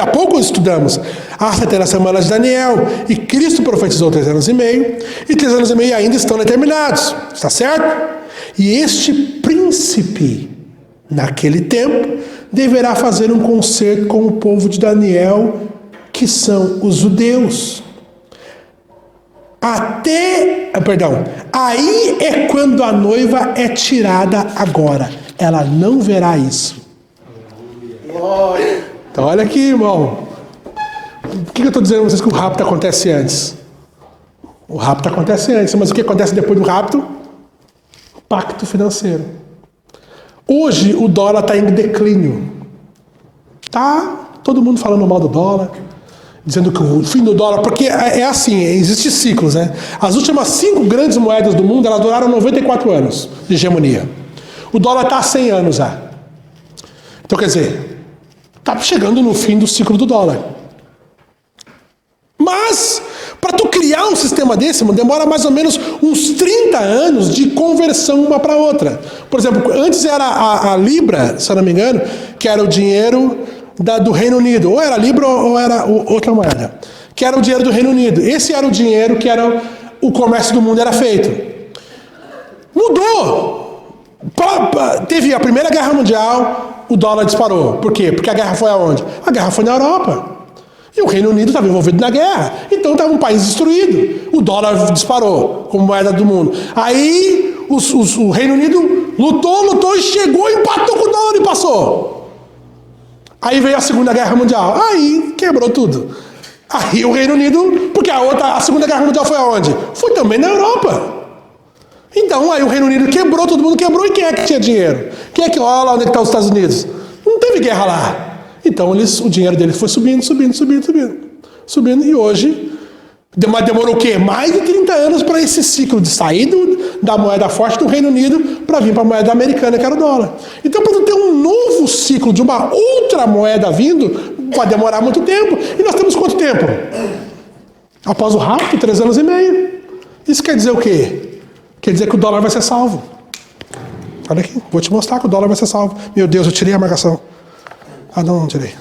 pouco estudamos, as 70 semanas de Daniel, e Cristo profetizou 3 anos e meio, e 3 anos e meio ainda estão determinados, está certo? E este príncipe, naquele tempo, deverá fazer um concerto com o povo de Daniel, que são os judeus. Aí é quando a noiva é tirada agora. Ela não verá isso. Então olha aqui, irmão. Por que eu estou dizendo a vocês que o rapto acontece antes? O rapto acontece antes, mas o que acontece depois do rapto? Pacto financeiro. Hoje o dólar está em declínio. Tá todo mundo falando mal do dólar, dizendo que o fim do dólar, porque é assim, existem ciclos, né? As últimas 5 grandes moedas do mundo, elas duraram 94 anos de hegemonia. O dólar está há 100 anos já. Então, quer dizer, está chegando no fim do ciclo do dólar. Mas, para tu criar um sistema desse, demora mais ou menos uns 30 anos de conversão uma para outra. Por exemplo, antes era a Libra, se eu não me engano, que era o dinheiro do Reino Unido, ou era Libra ou era outra moeda, que era o dinheiro do Reino Unido. Esse era o dinheiro que era o comércio do mundo era feito. Mudou. Teve a Primeira Guerra Mundial, o dólar disparou. Por quê? Porque a guerra foi aonde? A guerra foi na Europa. E o Reino Unido estava envolvido na guerra. Então estava um país destruído. O dólar disparou como moeda do mundo. Aí o Reino Unido lutou e chegou, empatou com o dólar e passou. Aí veio a Segunda Guerra Mundial. Aí quebrou tudo. Aí o Reino Unido... Porque a Segunda Guerra Mundial foi aonde? Foi também na Europa. Então aí o Reino Unido quebrou, todo mundo quebrou. E quem é que tinha dinheiro? Quem é que... Olha lá onde está os Estados Unidos. Não teve guerra lá. Então o dinheiro deles foi subindo. E hoje... Mas demorou o quê? Mais de 30 anos para esse ciclo de sair da moeda forte do Reino Unido para vir para a moeda americana, que era o dólar. Então, para ter um novo ciclo de uma outra moeda vindo, vai demorar muito tempo. E nós temos quanto tempo? Após o rapto, 3 anos e meio. Isso quer dizer o quê? Quer dizer que o dólar vai ser salvo. Olha aqui, vou te mostrar que o dólar vai ser salvo. Meu Deus, eu tirei a marcação. Não tirei.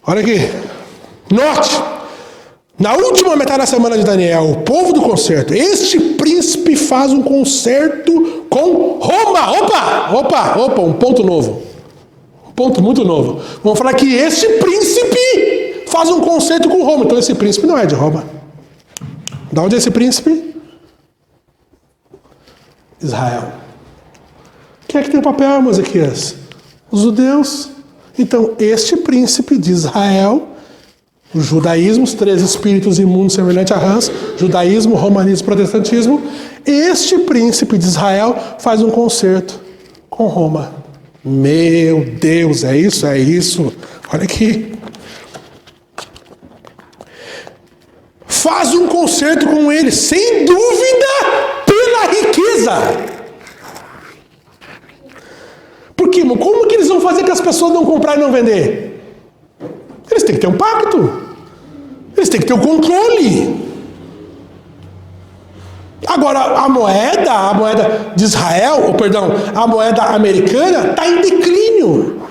Olha aqui. Note! Na última metade da semana de Daniel, o povo do concerto, este príncipe faz um concerto com Roma. Um ponto novo. Um ponto muito novo. Vamos falar que este príncipe faz um concerto com Roma. Então esse príncipe não é de Roma. De onde é esse príncipe? Israel. Quem é que tem o papel, Ezequias? Os judeus. Então, este príncipe de Israel, o judaísmo, os 3 espíritos imundos semelhantes a rãs, judaísmo, romanismo, protestantismo, este príncipe de Israel faz um concerto com Roma. Meu Deus, é isso, é isso. Olha aqui. Faz um concerto com ele, sem dúvida, pela riqueza. Porque, como que eles vão fazer que as pessoas não comprarem e não vender? Eles têm que ter um pacto. Eles têm que ter um controle. Agora, a moeda de Israel, a moeda americana está em declínio.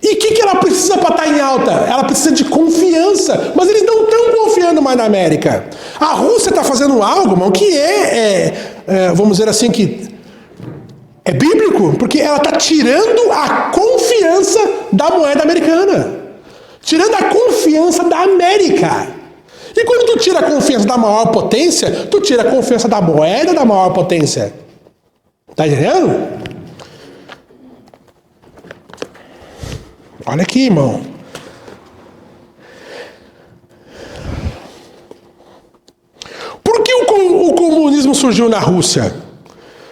E o que ela precisa para estar em alta? Ela precisa de confiança. Mas eles não estão confiando mais na América. A Rússia está fazendo algo, irmão, que vamos dizer assim, que é bíblico, porque ela está tirando a confiança da moeda americana. Tirando a confiança da América. E quando tu tira a confiança da maior potência, tu tira a confiança da moeda da maior potência. Tá entendendo? Olha aqui, irmão. Por que o comunismo surgiu na Rússia?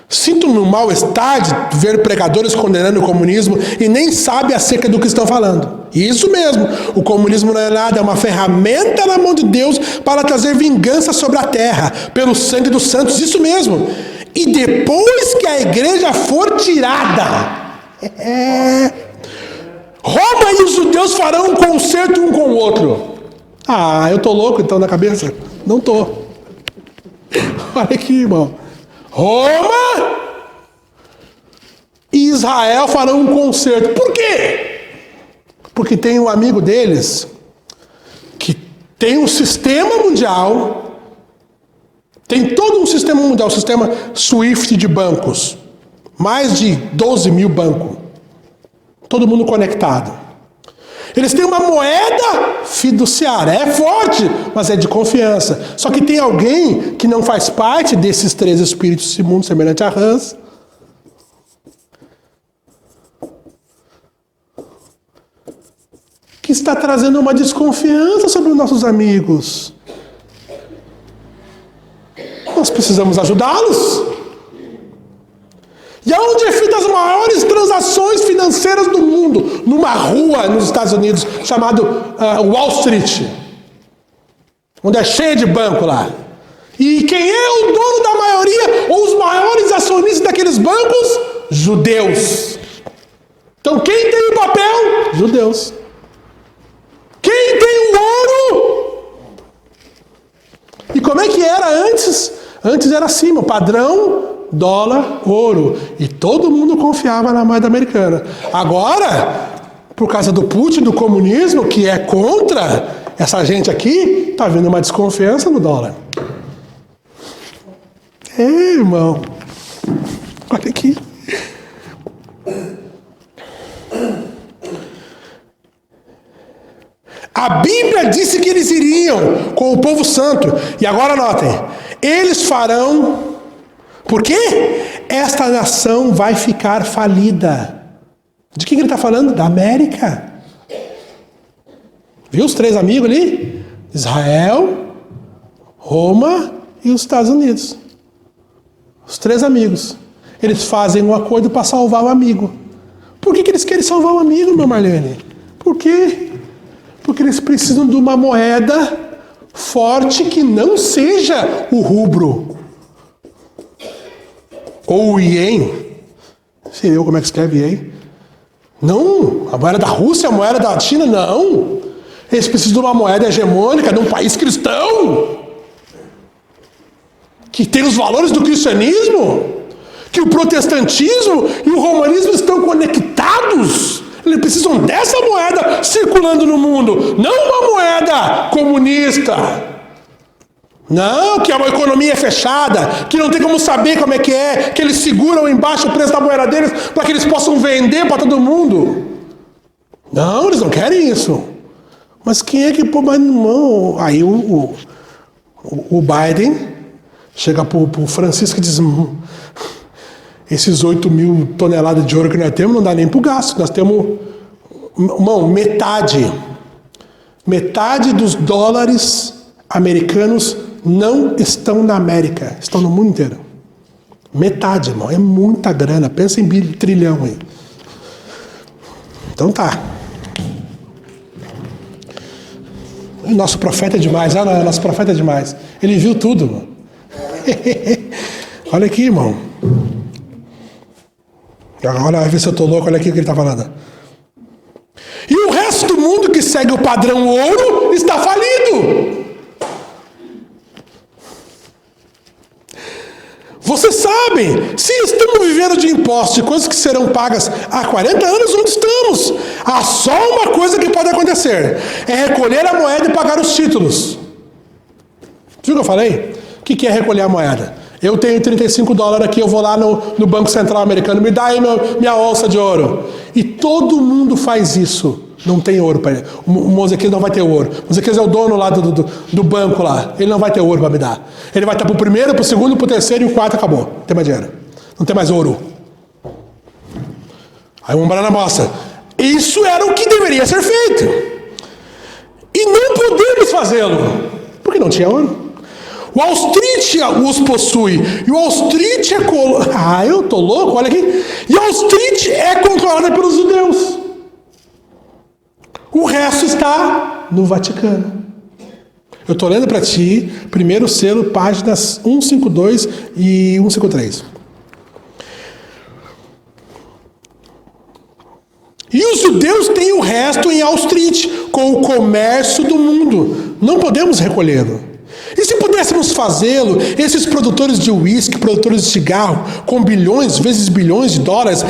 Sinto-me um mal-estar de ver pregadores condenando o comunismo e nem sabe acerca do que estão falando. Isso mesmo, o comunismo não é nada, é uma ferramenta na mão de Deus para trazer vingança sobre a terra, pelo sangue dos santos, isso mesmo. E depois que a igreja for tirada, Roma e os judeus farão um concerto um com o outro. Ah, eu tô louco então na cabeça? Não tô. Olha aqui, irmão. Roma e Israel farão um concerto. Por quê? Porque tem um amigo deles que tem um sistema mundial, tem todo um sistema mundial, o sistema SWIFT de bancos. Mais de 12 mil bancos. Todo mundo conectado. Eles têm uma moeda fiduciária. É forte, mas é de confiança. Só que tem alguém que não faz parte desses 3 espíritos imundos semelhante a rãs. Que está trazendo uma desconfiança sobre os nossos amigos. Nós precisamos ajudá-los. E aonde é feita as maiores transações financeiras do mundo? Numa rua nos Estados Unidos, chamado Wall Street. Onde é cheio de banco lá. E quem é o dono da maioria, ou os maiores acionistas daqueles bancos? Judeus. Então quem tem o papel? Judeus. Quem tem o ouro? E como é que era antes? Antes era assim, o padrão, dólar, ouro. E todo mundo confiava na moeda americana. Agora, por causa do Putin, do comunismo, que é contra essa gente aqui, está vindo uma desconfiança no dólar. Irmão. Olha aqui. A Bíblia disse que eles iriam com o povo santo. E agora notem. Eles farão... Por quê? Esta nação vai ficar falida. De que ele está falando? Da América. Viu os 3 amigos ali? Israel, Roma e os Estados Unidos. Os 3 amigos. Eles fazem um acordo para salvar o amigo. Por que eles querem salvar o amigo, meu Marlene? Por quê? Porque eles precisam de uma moeda forte que não seja o rubro. Ou o ien. Sei eu como é que escreve ien. Não, a moeda da Rússia, a moeda da China, não. Eles precisam de uma moeda hegemônica de um país cristão. Que tem os valores do cristianismo. Que o protestantismo e o romanismo estão conectados. Eles precisam dessa moeda circulando no mundo, não uma moeda comunista. Não, que é uma economia fechada, que não tem como saber como é, que eles seguram embaixo o preço da moeda deles para que eles possam vender para todo mundo. Não, eles não querem isso. Mas quem é que pô, mas não? Aí o Biden chega pro Francisco e diz: esses 8 mil toneladas de ouro que nós temos não dá nem pro gasto. Nós temos, irmão, metade dos dólares americanos não estão na América, estão no mundo inteiro. Metade, irmão, é muita grana. Pensa em trilhão aí. Então tá. O nosso profeta é demais. Não, nosso profeta é demais. Ele viu tudo, mano. Olha aqui, irmão. Agora vai ver se eu tô louco. Olha aqui o que ele tá falando. E o resto do mundo que segue o padrão ouro está falido. Vocês sabem, se estamos vivendo de impostos, de coisas que serão pagas há 40 anos, onde estamos? Há só uma coisa que pode acontecer: é recolher a moeda e pagar os títulos. Viu o que eu falei? O que é recolher a moeda? Eu tenho 35 dólares aqui, eu vou lá no Banco Central Americano, me dá aí minha onça de ouro. E todo mundo faz isso. Não tem ouro para ele. O Mozequias não vai ter ouro. O Mozequias é o dono lá do banco lá. Ele não vai ter ouro para me dar. Ele vai estar para o primeiro, para o segundo, para o terceiro e o quarto acabou. Não tem mais dinheiro. Não tem mais ouro. Aí o Umbrana mostra. Isso era o que deveria ser feito. E não podemos fazê-lo. Porque não tinha ouro. O Wall Street os possui. E o Wall Street é... eu tô louco, olha aqui. E o Wall Street é controlada pelos judeus. O resto está no Vaticano. Eu estou lendo para ti, primeiro selo, páginas 152 e 153. E os judeus têm o resto em Wall Street, com o comércio do mundo. Não podemos recolhê-lo. E se pudéssemos fazê-lo, esses produtores de uísque, produtores de cigarro, com bilhões vezes bilhões de dólares,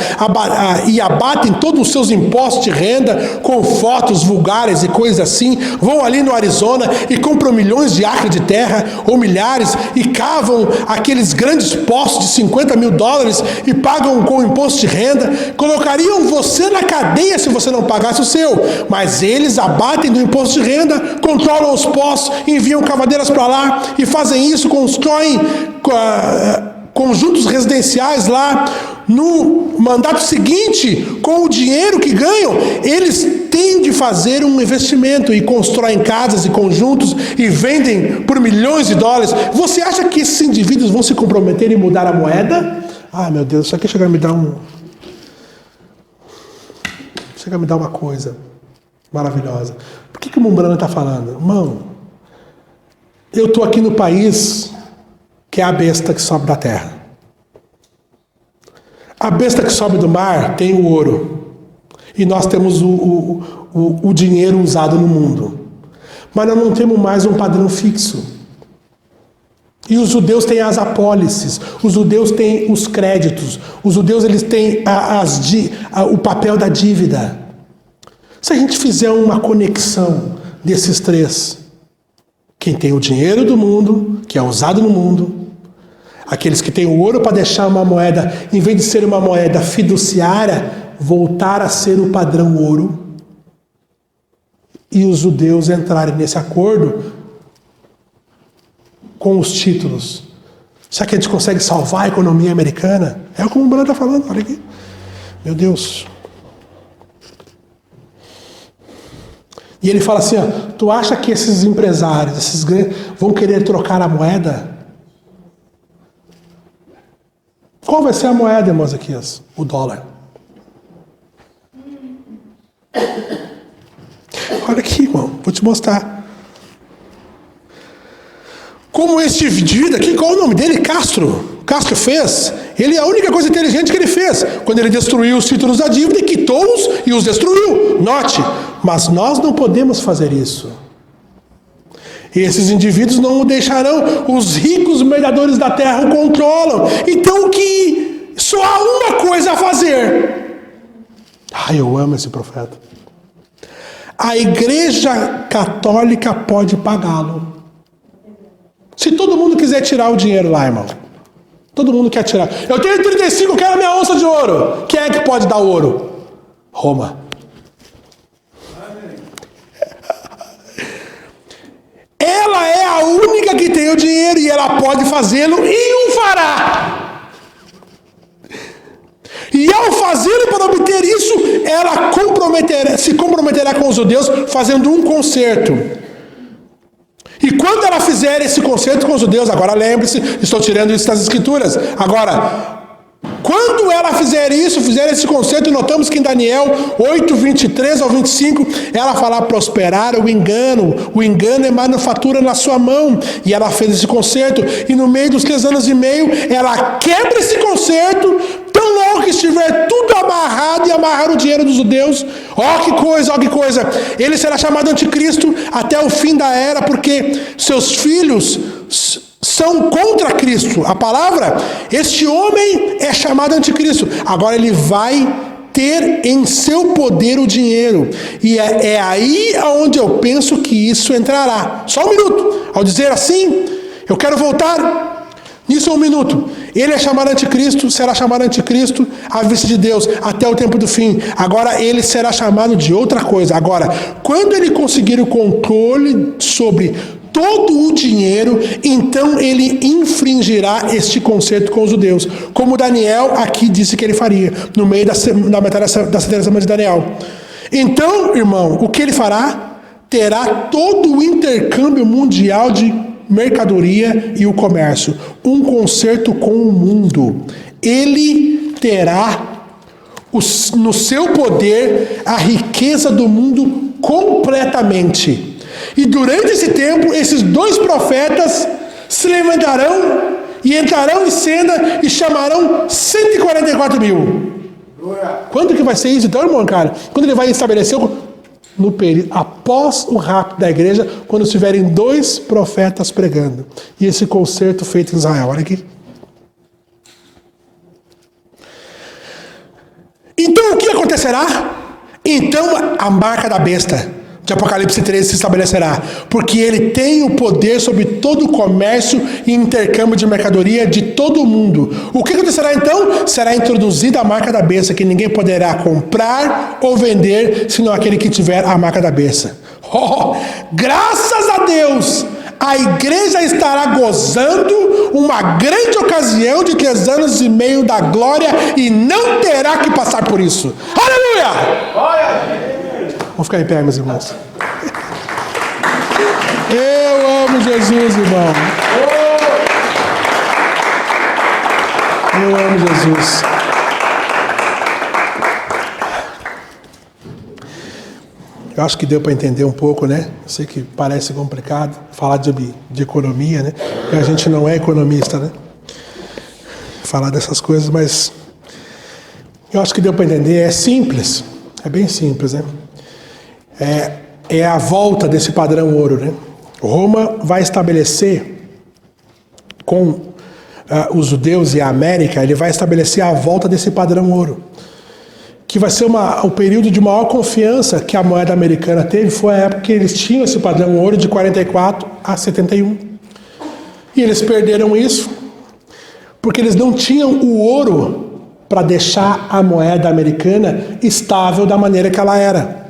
e abatem todos os seus impostos de renda com fotos vulgares e coisas assim, vão ali no Arizona e compram milhões de acres de terra, ou milhares, e cavam aqueles grandes poços de 50 mil dólares e pagam com imposto de renda, colocariam você na cadeia se você não pagasse o seu. Mas eles abatem do imposto de renda, controlam os poços, enviam cavadeiras para lá, e fazem isso, constroem conjuntos residenciais lá. No mandato seguinte, com o dinheiro que ganham, eles têm de fazer um investimento e constroem casas e conjuntos e vendem por milhões de dólares. Você acha que esses indivíduos vão se comprometer em mudar a moeda? Ah, meu Deus, isso aqui chega a me dar uma coisa maravilhosa. Por que o Mumbrana está falando? Irmão, eu estou aqui no país que é a besta que sobe da terra. A besta que sobe do mar tem o ouro. E nós temos o dinheiro usado no mundo. Mas nós não temos mais um padrão fixo. E os judeus têm as apólices. Os judeus têm os créditos. Os judeus eles têm o papel da dívida. Se a gente fizer uma conexão desses três... Quem tem o dinheiro do mundo, que é usado no mundo, aqueles que têm o ouro para deixar uma moeda, em vez de ser uma moeda fiduciária, voltar a ser o padrão ouro, e os judeus entrarem nesse acordo com os títulos. Será que a gente consegue salvar a economia americana? É o que o Mumbrana está falando, olha aqui. Meu Deus. E ele fala assim, ó, tu acha que esses empresários, esses grandes, vão querer trocar a moeda? Qual vai ser a moeda, irmãos, aqui? O dólar. Olha aqui, irmão, vou te mostrar. Como esse indivíduo aqui, qual o nome dele? Castro fez. Ele é a única coisa inteligente que ele fez. Quando ele destruiu os títulos da dívida, quitou-os e os destruiu. Note, mas nós não podemos fazer isso. E esses indivíduos não o deixarão. Os ricos mediadores da terra o controlam. Então que só há uma coisa a fazer. Eu amo esse profeta. A Igreja Católica pode pagá-lo. Se todo mundo quiser tirar o dinheiro lá, irmão. Todo mundo quer tirar. Eu tenho 35, eu quero a minha onça de ouro. Quem é que pode dar ouro? Roma. tem o dinheiro e ela pode fazê-lo e o fará. E ao fazê-lo para obter isso, ela se comprometerá com os judeus fazendo um concerto. E quando ela fizer esse concerto com os judeus, agora lembre-se, estou tirando isso das escrituras. Agora, quando ela fizer esse concerto, notamos que em Daniel 8, 23 ao 25, ela fala prosperar o engano é manufatura na sua mão, e ela fez esse concerto, e no meio dos 3 anos e meio, ela quebra esse concerto, tão logo que estiver tudo amarrado, e amarrar o dinheiro dos judeus. Ó que coisa, ele será chamado anticristo até o fim da era, porque seus filhos são contra Cristo. A palavra, este homem é chamado anticristo. Agora ele vai ter em seu poder o dinheiro. E é aí onde eu penso que isso entrará. Só um minuto. Ao dizer assim, eu quero voltar nisso 1 minuto. Ele é chamado anticristo, será chamado anticristo à vista de Deus, até o tempo do fim. Agora ele será chamado de outra coisa. Agora, quando ele conseguir o controle sobre todo o dinheiro, então ele infringirá este concerto com os judeus, como Daniel aqui disse que ele faria, no meio da metade da sentença de Daniel. Então, irmão, o que ele fará? Terá todo o intercâmbio mundial de mercadoria e o comércio, um concerto com o mundo. Ele terá no seu poder a riqueza do mundo completamente. E durante esse tempo, esses 2 profetas se levantarão e entrarão em cena e chamarão 144 mil. Quando que vai ser isso então, irmão, cara? Quando ele vai estabelecer no período após o rapto da igreja, quando estiverem 2 profetas pregando. E esse concerto feito em Israel. Olha aqui. Então o que acontecerá? Então a marca da besta de Apocalipse 13 se estabelecerá, porque ele tem o poder sobre todo o comércio e intercâmbio de mercadoria de todo o mundo. O que acontecerá então? Será introduzida a marca da besta, que ninguém poderá comprar ou vender, senão aquele que tiver a marca da besta. Oh, graças a Deus! A igreja estará gozando uma grande ocasião de 3 anos e meio da glória e não terá que passar por isso. Aleluia! Vamos ficar em pé, meus irmãos. Eu amo Jesus, irmão. Eu amo Jesus. Eu acho que deu para entender um pouco, né? Eu sei que parece complicado falar de economia, né? E a gente não é economista, né? Falar dessas coisas, mas eu acho que deu para entender. É simples, é bem simples, né? É a volta desse padrão ouro, né? Roma vai estabelecer com os judeus e a América, ele vai estabelecer a volta desse padrão ouro, que vai ser o período de maior confiança que a moeda americana teve. Foi a época que eles tinham esse padrão ouro de 44 a 71. E eles perderam isso porque eles não tinham o ouro para deixar a moeda americana estável da maneira que ela era.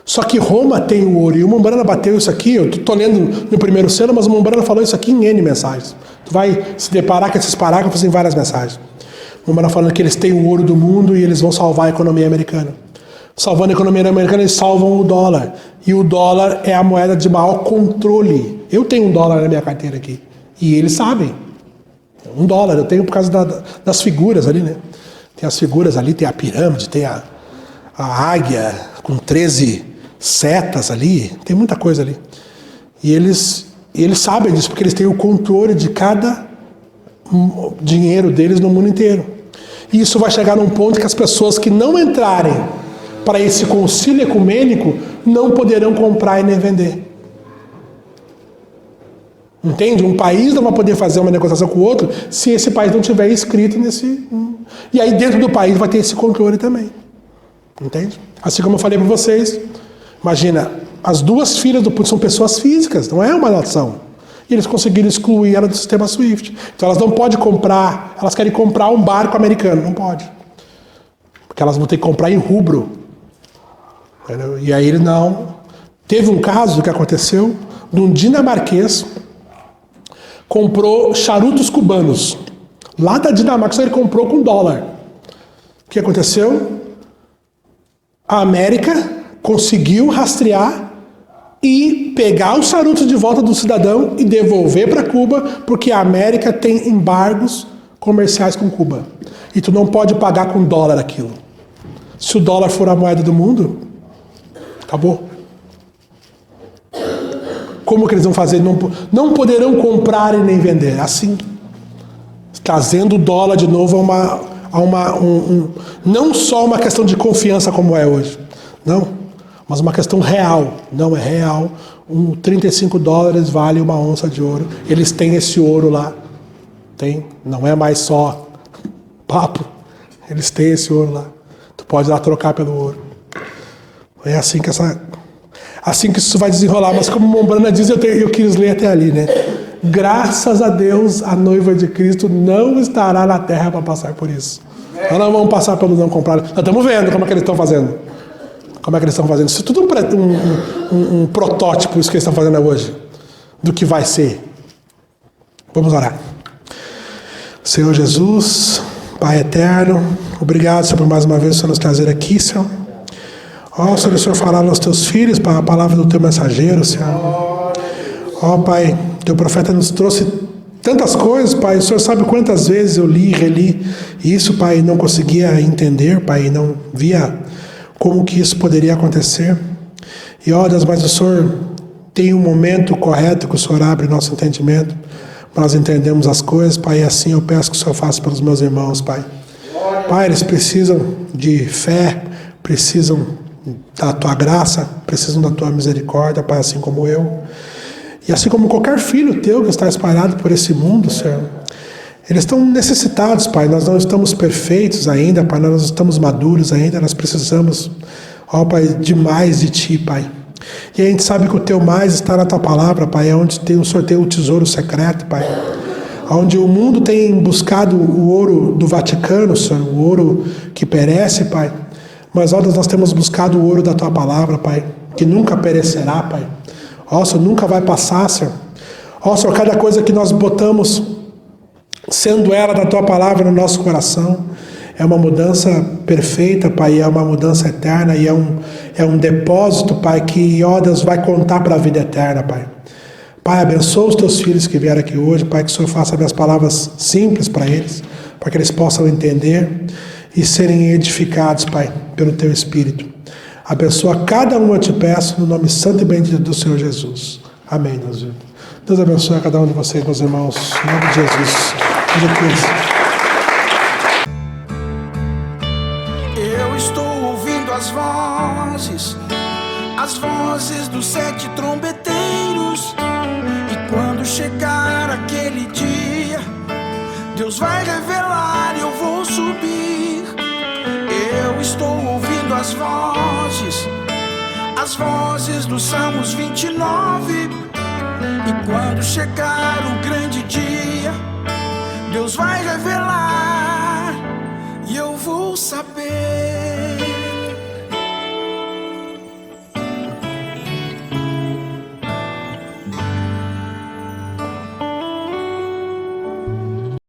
Só que Roma tem o ouro, e o Mombrana bateu isso aqui, eu estou lendo no primeiro selo, mas o Mombrana falou isso aqui em N mensagens. Tu vai se deparar com esses parágrafos em várias mensagens. O Mombrana falando que eles têm o ouro do mundo e eles vão salvar a economia americana. Salvando a economia americana, eles salvam o dólar. E o dólar é a moeda de maior controle. Eu tenho $1 na minha carteira aqui, e eles sabem. $1, eu tenho por causa das figuras ali, né? Tem as figuras ali, tem a pirâmide, tem a águia com 13 setas ali, tem muita coisa ali. E eles sabem disso, porque eles têm o controle de cada dinheiro deles no mundo inteiro. E isso vai chegar num ponto que as pessoas que não entrarem para esse concílio ecumênico não poderão comprar e nem vender. Entende? Um país não vai poder fazer uma negociação com o outro se esse país não tiver inscrito nesse... E aí dentro do país vai ter esse controle também. Entende? Assim como eu falei para vocês, imagina, as 2 filhas do Putin são pessoas físicas, não é uma nação. E eles conseguiram excluir ela do sistema SWIFT. Então elas não podem comprar, elas querem comprar um barco americano, não pode. Porque elas vão ter que comprar em rubro. E aí ele não... Teve um caso que aconteceu de um dinamarquês comprou charutos cubanos. Lá da Dinamarca, ele comprou com dólar. O que aconteceu? A América conseguiu rastrear e pegar os charutos de volta do cidadão e devolver para Cuba, porque a América tem embargos comerciais com Cuba. E tu não pode pagar com dólar aquilo. Se o dólar for a moeda do mundo, acabou. Como que eles vão fazer? Não poderão comprar e nem vender. Assim, trazendo o dólar de novo não só uma questão de confiança como é hoje. Não, mas uma questão real. Não é real. 35 dólares vale uma onça de ouro. Eles têm esse ouro lá. Tem. Não é mais só papo. Eles têm esse ouro lá. Tu pode ir lá trocar pelo ouro. É assim que isso vai desenrolar. Mas como Mombrana diz, eu quis ler até ali, né? Graças a Deus, a noiva de Cristo não estará na terra para passar por isso. Nós não vamos passar pelo não comprar. Nós estamos vendo como é que eles estão fazendo. Como é que eles estão fazendo? Isso é tudo um protótipo, isso que eles estão fazendo hoje, do que vai ser. Vamos orar. Senhor Jesus, Pai eterno, obrigado, Senhor, por mais uma vez o Senhor nos trazer aqui, Senhor. Ó, Senhor, o Senhor falar aos teus filhos, para a palavra do teu mensageiro, Senhor. Ó, Pai, teu profeta nos trouxe tantas coisas, Pai. O Senhor sabe quantas vezes eu li e reli isso, Pai, e não conseguia entender, Pai, e não via como que isso poderia acontecer. E, ó Deus, mas o Senhor tem um momento correto que o Senhor abre nosso entendimento, nós entendemos as coisas, Pai, e assim eu peço que o Senhor faça pelos meus irmãos, Pai. Pai, eles precisam de fé, precisam da Tua graça, precisam da Tua misericórdia, Pai, assim como eu. E assim como qualquer filho Teu que está espalhado por esse mundo, Senhor, eles estão necessitados, Pai. Nós não estamos perfeitos ainda, Pai. Nós não estamos maduros ainda. Nós precisamos, ó Pai, de mais de Ti, Pai. E a gente sabe que o Teu mais está na Tua palavra, Pai. É onde o Senhor tem o tesouro secreto, Pai. Onde o mundo tem buscado o ouro do Vaticano, Senhor, o ouro que perece, Pai. Mas, ó Deus, nós temos buscado o ouro da Tua palavra, Pai, que nunca perecerá, Pai. Ó, Senhor, nunca vai passar, Senhor. Ó, Senhor, cada coisa que nós botamos, sendo ela da Tua palavra no nosso coração, é uma mudança perfeita, Pai, é uma mudança eterna e é um depósito, Pai, que, ó Deus, vai contar para a vida eterna, Pai. Pai, abençoa os Teus filhos que vieram aqui hoje, Pai, que o Senhor faça minhas palavras simples para eles, para que eles possam entender e serem edificados, Pai, pelo Teu Espírito. Abençoa cada um, eu te peço, no nome santo e bendito do Senhor Jesus. Amém, Deus. Deus abençoe a cada um de vocês, meus irmãos, em nome de Jesus. Eu estou ouvindo as vozes dos 7 trombeteiros. E quando chegar aquele dia, Deus vai revelar e eu vou subir. Eu estou ouvindo as vozes dos Salmos 29. E quando chegar o grande dia, Deus vai revelar e eu vou saber.